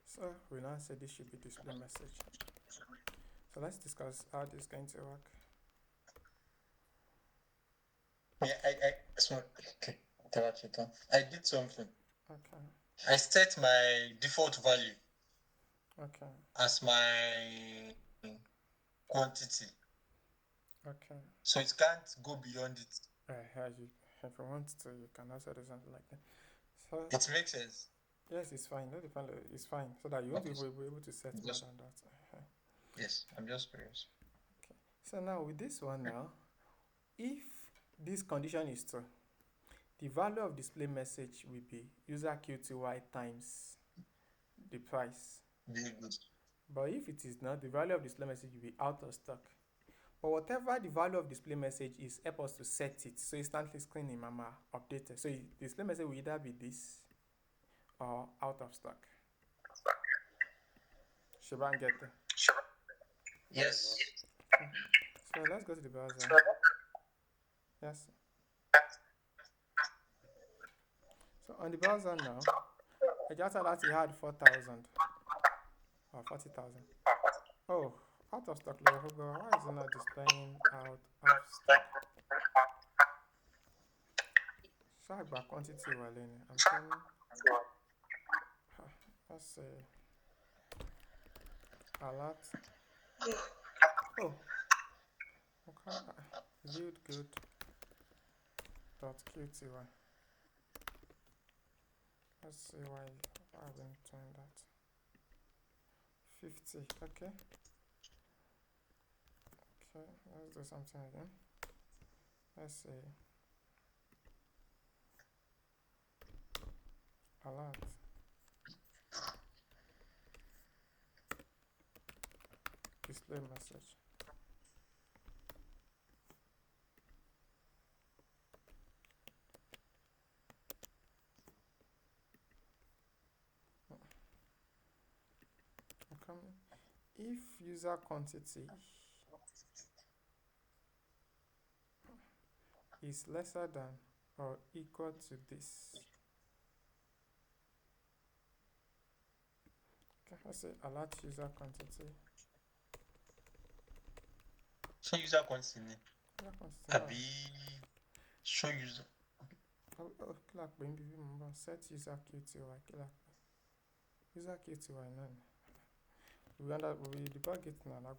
So we now say this should be display message. So let's discuss how this is going to work. I did something. Okay. I set my default value Okay. as my quantity, Okay. so it can't go beyond it. If you want to, you can also do something like that. So It makes sense. yes, it's fine. It's fine. So that you won't be Okay. able to set more Yes. than that. Yes, I'm just curious. So now with this one now, if this condition is true, the value of display message will be user QTY times the price. Very good. But if it is not, the value of display message will be out of stock. But whatever the value of display message is, help us to set it so instantly screening mama updated. So display message will either be this or out of stock. Shaban get there. Yes. So let's go to the browser. Yes. So on the browser now, I just saw that he had 4,000 or 40,000. Oh, out of stock level. Why is it not displaying out of stock? Shark by quantity while in. I'm saying, let's say, alert. Oh, okay. Viewed good. Dot qty. Let's see why I've been doing that. 50. Okay. Okay. Let's do something again. Let's say alert. Display message. Okay. If user quantity is lesser than or equal to this. Okay, let's say alert user quantity. Show user quantity. User quantity. Abi show user. Kila pe nbibi mo set user qty kila pe. User qty none. We debug it now.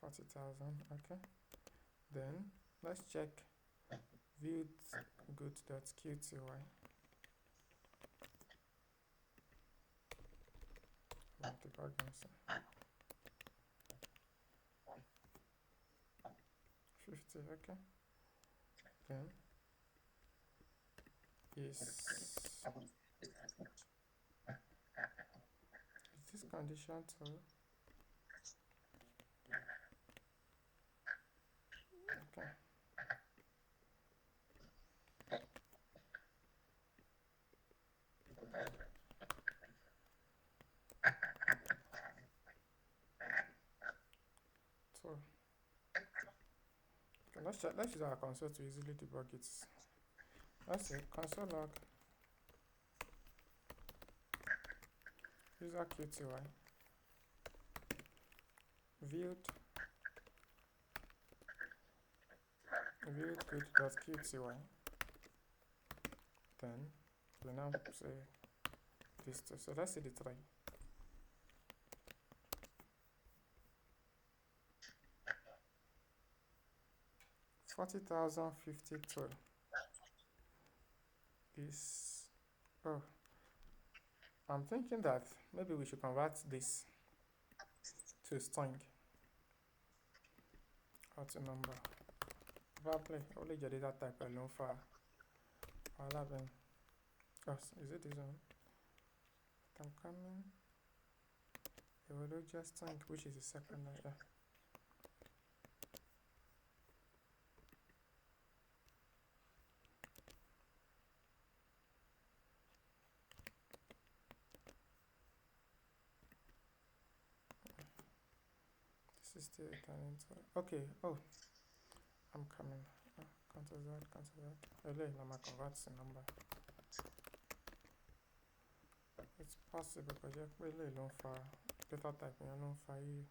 40,000. Okay. Then let's check viewed good.qty. Debugging. 50. Okay. Then is this condition true? Okay. So okay, let's use our console to easily debug it. Let's say console log user qty viewed good.qty. Then we now say this too. So let's see the try. $40,052 is, oh, I'm thinking that maybe we should convert this to string or to number. Probably only your data type alone for 11. Oh, is it this one? I'm coming. It will just string, which is the second line. Yeah. This is still turning to okay. Oh, I'm coming. Control Z. Hello, I'm convert the number. It's possible because you're really long for data type and long for you.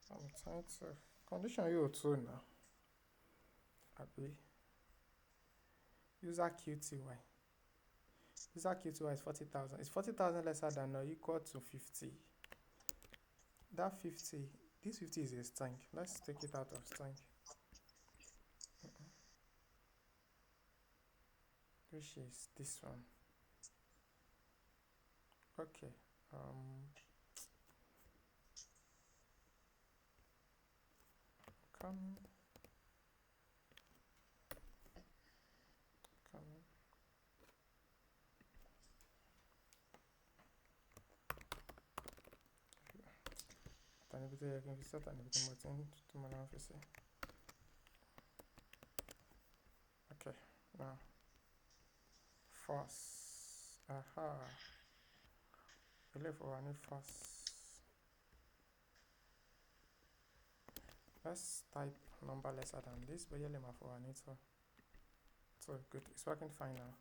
I'm trying to condition you too now. Happy. User qty. User qty is 40,000. Is 40,000 lesser than or equal to 50? That 50, this 50 is a string. Let's take it out of string. Which is this one. Okay. Coming. you can set and everything to my office. Okay, now force. Aha. For any force. Let's type number lesser than this, but yeah, for an it. So good, it's working fine now.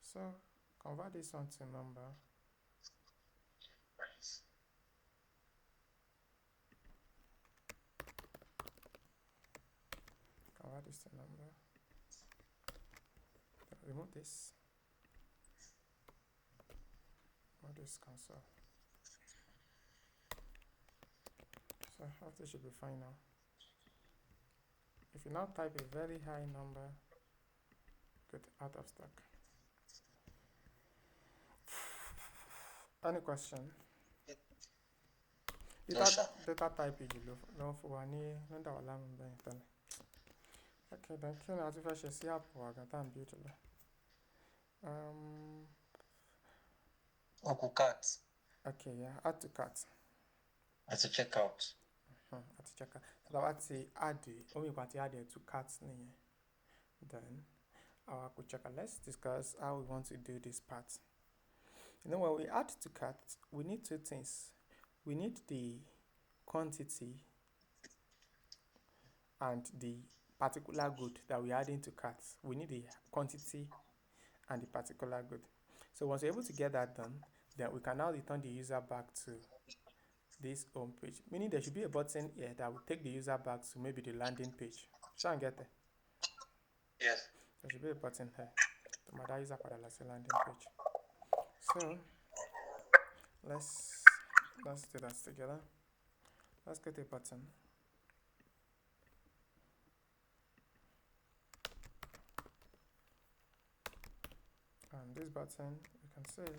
So convert this one to number. Convert this to number. Remove this. Remove this console. So after should be fine now. If you now type a very high number, good, out of stock. Any question? Data type is low for any no alarm. Okay, then can I artificial see up or I beautiful. Cat. Okay, yeah, add to cart. As a checkout. At the checker. So I would say add only what add to carts. Then our checker. Let's discuss how we want to do this part. When we add to cart, we need two things. We need the quantity and the particular good that we add into carts. We need the quantity and the particular good. So once we're able to get that done, then we can now return the user back to this home page. Meaning there should be a button here that will take the user back to maybe the landing page. Shall I get there? Yes. There should be a button here. The mother user for the landing page. So let's do that together. Let's get a button. And this button, you can say,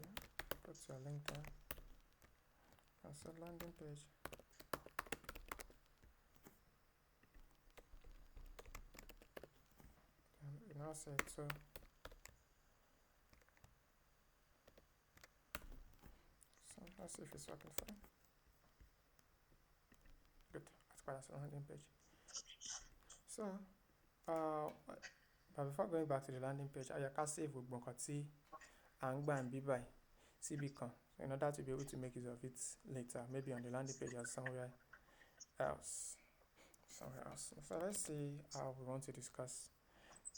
put your link there. That's a landing page. And we now say so. So let's see if it's working fine. Good. That's a landing page. So, but before going back to the landing page, I can save Bonkati and by CB in order to be able to make use of it later, maybe on the landing page or somewhere else. So let's see how we want to discuss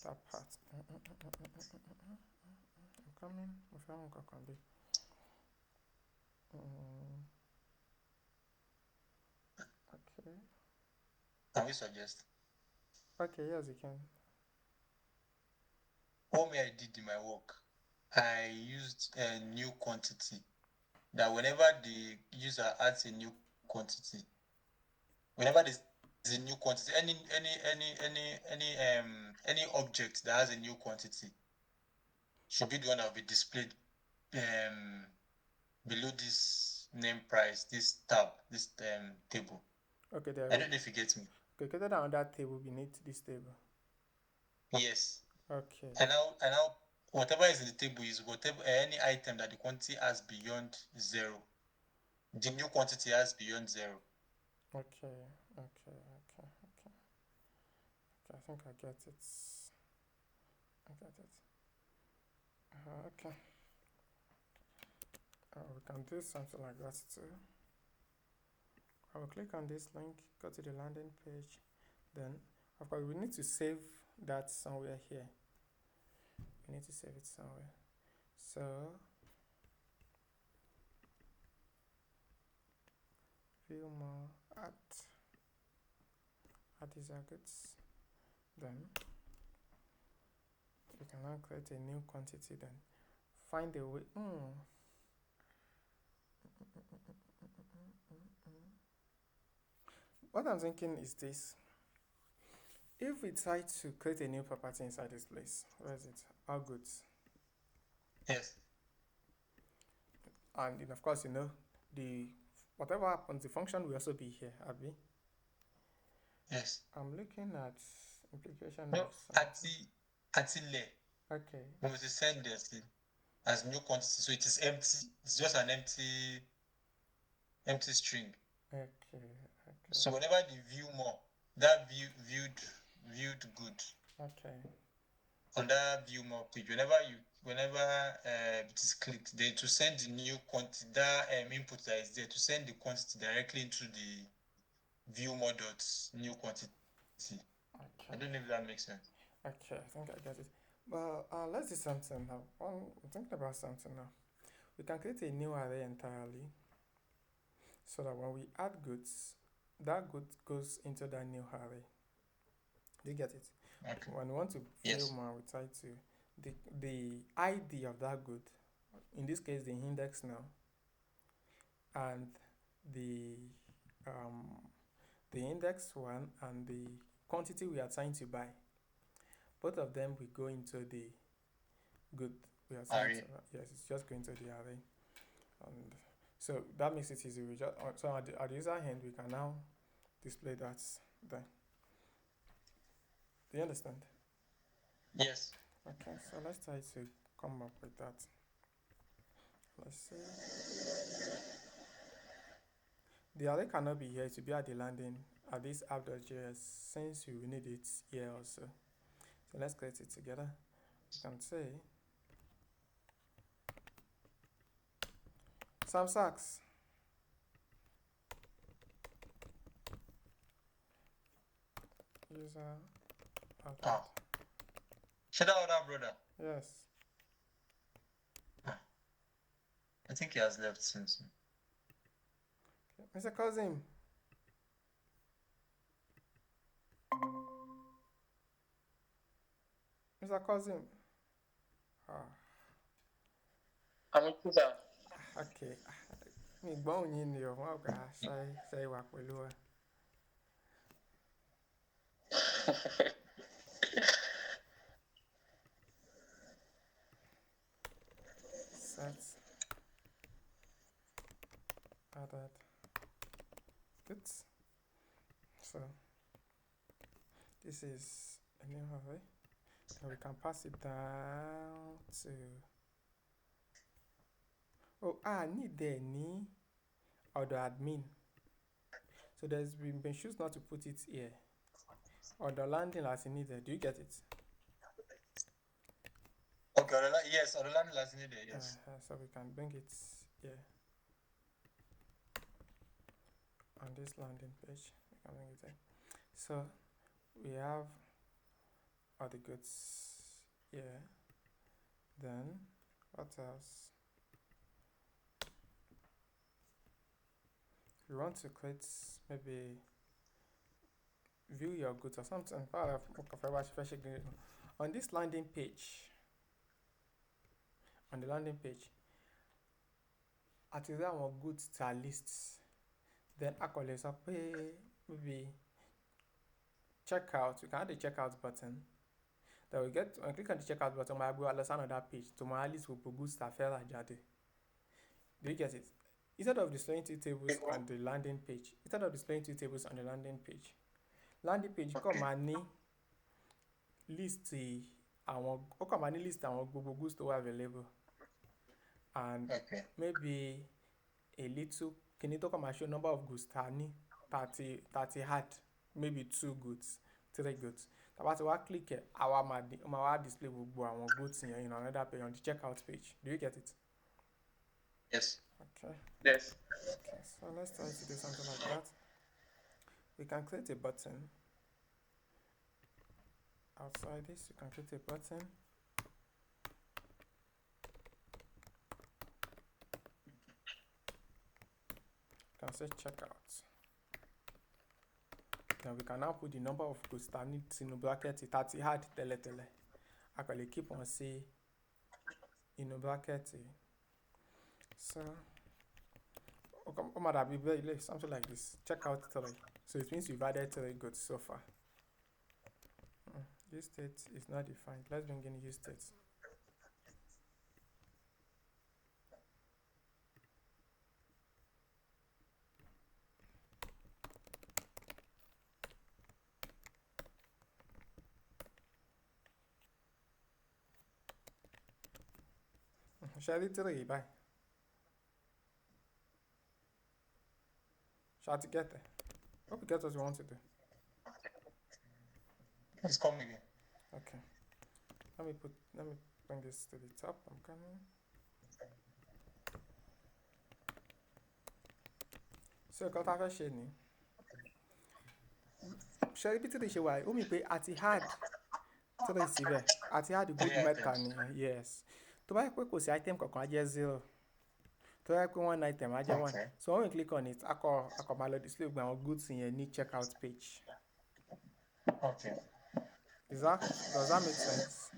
that part. I'm coming. Okay. Can we suggest? Okay, yes, you can. What I did in my work, I used a new quantity. That whenever the user adds a new quantity, whenever there's a new quantity, any object that has a new quantity should be the one that will be displayed below this name price, this tab, this table. Okay, there. I don't know if you get me. Okay, get on that table beneath this table. Yes. Okay. And now whatever is in the table is whatever any item that the quantity has beyond 0. The new quantity has beyond 0. Okay. I think I get it. Okay. We can do something like that too. I will click on this link, go to the landing page. Then, of course, we need to save that somewhere here. We need to save it somewhere. So, view more, add these goods. Then, you can now create a new quantity. Then, find a way. What I'm thinking is this. If we try to create a new property inside this place, where is it? Our goods. Yes. And of course, the whatever happens, the function will also be here, Abby. Yes. I'm looking at implication no, of Atile. Okay. We will send this as new quantity, so it is empty. It's just an empty string. Okay. So whenever they view more, that viewed good Okay. on that view more page, whenever it is clicked, they to send the new quantity, that input that is there to send the quantity directly into the view more dots new quantity. I Okay. don't know if that makes sense. Okay. I think I get it. Well, let's do something now. I'm thinking about something now. We can create a new array entirely, so that when we add goods, that good goes into that new array. Do you get it? Okay. When we want to view Yes. more, we try to the ID of that good, in this case the index now, and the um, the index one and the quantity we are trying to buy, both of them will go into the good we are trying to. Array. Yes, it's just going to the array, and so that makes it easy. We just so at the user end we can now display that there. Do you understand? Yes. Okay, so let's try to come up with that. Let's see. The array cannot be here to be at the landing at this app.js since you need it here also. So let's create it together. You can say Sam Sachs. User output. Shout out that brother. Yes. I think he has left since. Okay. Mr. Cousin. Mr. Cousin. Ah, I'm a tutor. okay. Mi gbọ́ yín ni o, wọ́n gbà ṣe ìwà pẹ̀lú wa. Set added. Good. So this is a new array. And we can pass it down to. Oh, need there ní ọ̀dọ̀ admin. So there's been choose not to put it here. Ọ̀dọ̀ landing as needed. Do you get it? Okay, yes, Orlando last needed, yes. So we can bring it here on this landing page. We can bring it there. So we have all the goods here. Then what else? We want to create maybe view your goods or something. On this landing page, on the landing page, àti rí àwọn goods ta lists, then a kò lè sọ pé maybe checkout. We can add the checkout button. Then we get when we click on the checkout button, we go to another page to my list with goods ta fẹ́ rà jáde. Do you get it? Instead of displaying two tables on the landing page, landing page kàn máa ní list àwọn gbogbo goods tó wà available, and maybe a little kíní tó kàn máa show number of goods ta ní 30 had maybe 2 goods 3 goods. Tá bá ti wá click ẹ̀ àwa máa wá display gbogbo àwọn goods yẹn in another page on the checkout page. Do you get it? Yes. Okay. Yes. Okay, so let's try to do something like that. We can create a button. Outside this, you can create a button. You can say checkout. Then we can now put the number of goods that need in a bracket 30 had tele. I can keep on say in a bracket. So something like this. Checkout 3. So it means we've added 3 goods so far. Use state is not defined. Let's bring in use state. Shall I 3 bye? Try to get there. Hope you get what you want to do. It's coming again. Okay. Let me bring this to the top. I'm coming. So nǹkan tá a fẹ́ ṣe ni. Ṣé ibi tí lè ṣe wà yìí? Ó mì pé a ti hard tó lè síbẹ̀. A ti hard group Three mẹ́ta items. ni. Yes. Tó bá yẹ pé kò sí item kankan á jẹ́ 0. Tó bá yẹ pé one item á jẹ́ 1. Okay. So when we click on it, a kọ máa lọ display gbogbo àwọn goods yẹn ní checkout page. Okay. Does that make sense?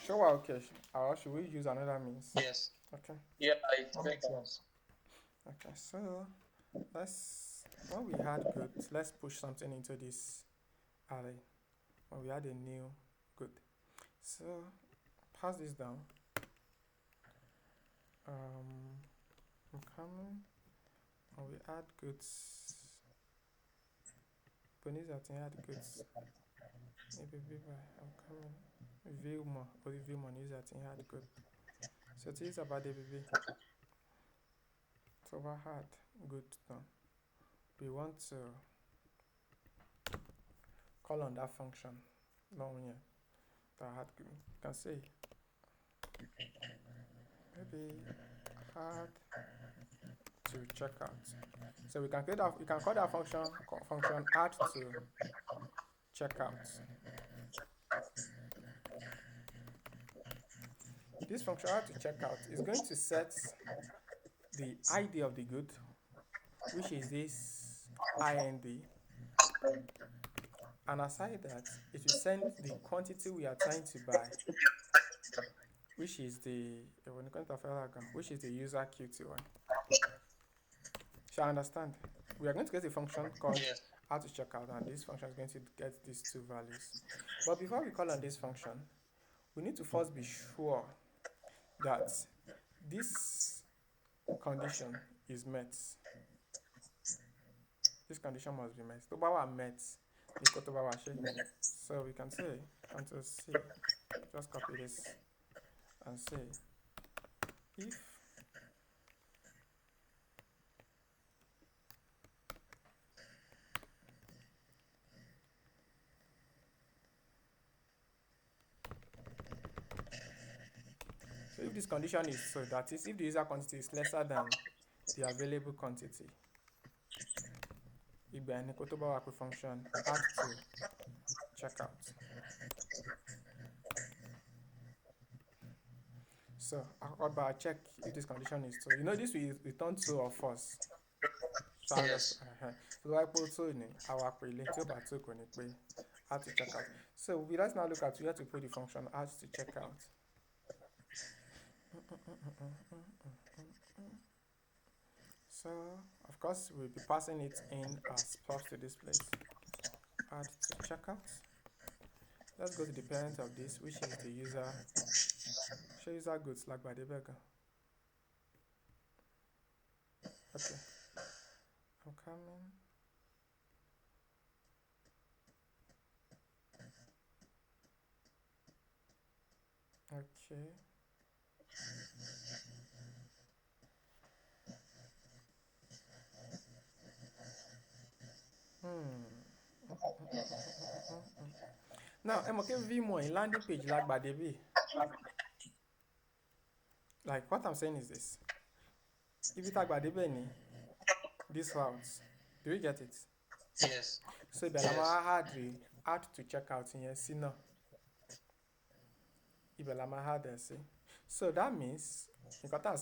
Sure, okay. Or should we use another means? Yes. Okay. Yeah, it makes sense. Okay, so when we had goods, let's push something into this array. When we add a new good. So pass this down. I'm coming. When we add goods. Bonus that add goods. Maybe I'm coming. View more or view more news that add good. So it is about the baby. So we had good now. We want to call on that function long here that had good. You can say maybe add to checkout. So we can create that. We can call that function add to checkout. This function add to checkout is going to set the ID of the good, which is this IND, and aside that, it will send the quantity we are trying to buy, which is the user QTY. Shall I understand? We are going to get a function called add to checkout, and this function is going to get these two values. But before we call on this function, we need to first be sure that this condition is met. This condition must be met. So we can say Ctrl C, just copy this and say if this condition is so, that is if the user quantity is lesser than the available quantity, function add to checkout. So I'll check if this condition is true. You know this will return true or false. So Yes. So I put true in our add to checkout. So let's now look at where to put the function add to checkout. So of course we'll be passing it in as props to this place. Add to checkout. Let's go to the parent of this, which is the user. Show user goods like by the burger. Okay. I'm coming. Okay. Now, I'm okay view more in landing page like by the way. Like what I'm saying is this. If you talk about the Benny, this routes, do you get it? Yes. So the add to checkout in here, see now. Ibelama had there, see. So that means you got to like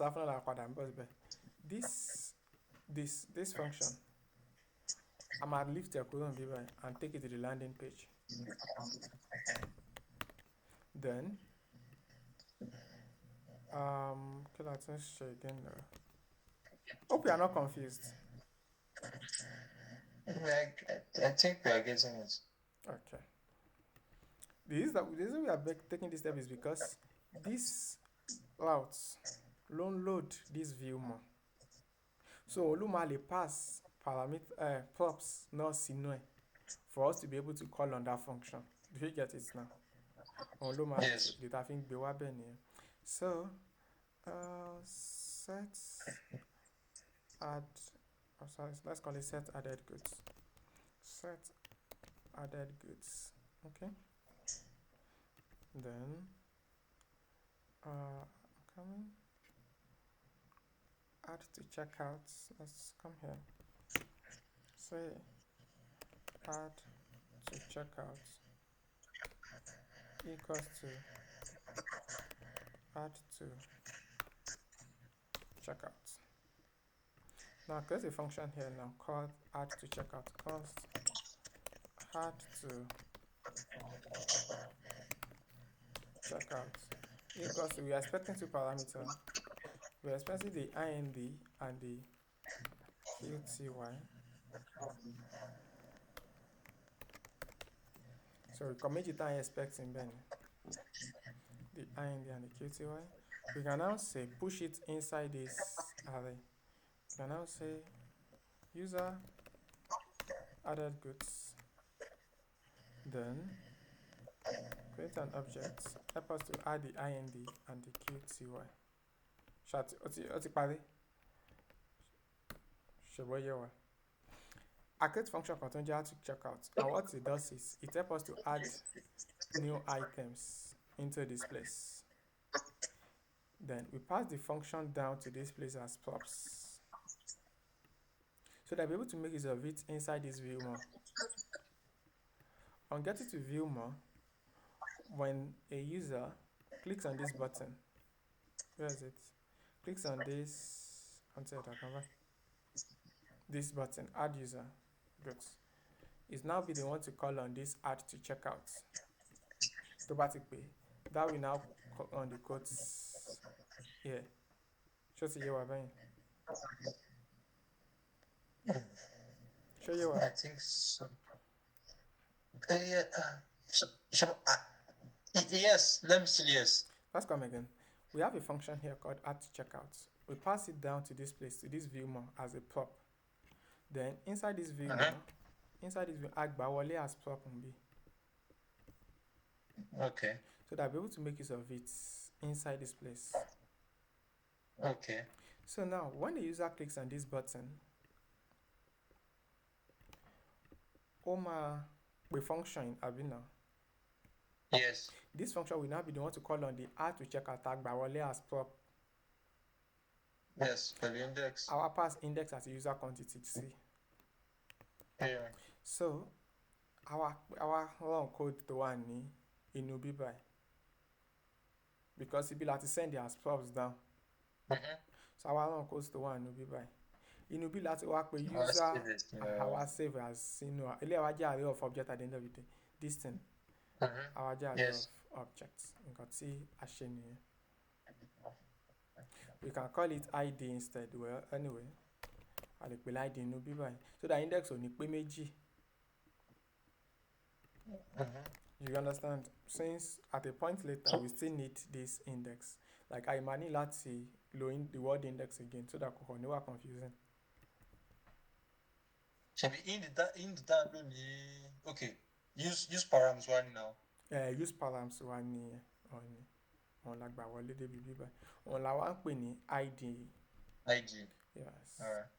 this function. I'm gonna lift your column and take it to the landing page. Then let's show again. Hope you are not confused. I think we are getting it. Okay. The reason we are taking this step is because these routes don't load this view more. So Olumale pass parameter props no sinue for us to be able to call on that function. Do you get it now? Yes. So set add, oh sorry, let's call it set added goods. Set added goods. Okay. Then coming add to checkout. Let's come here. Say add to checkout equals to add to checkout. Now create a function here now called add to checkout. Const add to checkout equals to, we are expecting two parameters. We are expecting the IND and the QTY. So we commit it and expecting then the IND and the QTY. We can now say push it inside this array. We can now say user added goods, then create an object, help us to add the IND and the QTY. Oti pari. Sheboyewa. A create function kan tó ń jẹ́ add to checkout, and what it does is it helps us to add new items into this place. Then we pass the function down to this place as props, so that we're able to make use of it inside this view more. On getting to view more, when a user clicks on this button, where is it? Clicks on this, this button, add user goods. It's now be the one to call on this add to checkout. That will now call on the codes here. Show you what Show you I what. think so. Yes, let me see. Yes. Let's come again. We have a function here called add to checkout. We pass it down to this place, to this view more as a prop. Then inside this view more, inside this view, add bawale as prop on B. Okay. So that we're able to make use of it inside this place. Okay. So now, when the user clicks on this button, we function Abina. Yes. This function will now be the one to call on the add to checkout tag bawale as prop. Yes, for the index. Our pass index as a user quantity C. Yeah. So our run code to one in Ubi by, because it be like to send the as props down. So our run code to one Ubi by. In Ubi like to work with user our save as our array of object at the end of the day. This thing. Our array of objects. You can see a chain here. We can call it ID instead. Well, anyway, I will ID in Ubi by. So the index only pay meji. You understand? Since at a point later we still need this index. Like I might need to load the word index again so that could never confusing. Should be in the okay. Use params one now. Use params one on like by wale de bibi by. On la one pè ní ID. ID. Yes. Alright.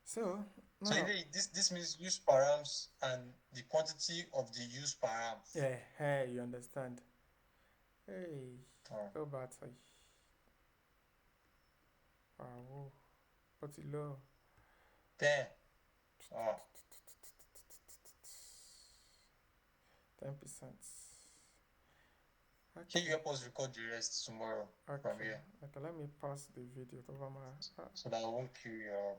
So this means use params and the quantity of the use params. Yeah, you understand. Hey, go back. Wow, what's it low? Damn. Oh. 10%. Can you help us record the rest tomorrow from here? Okay, let me pause the video over my so that I won't kill your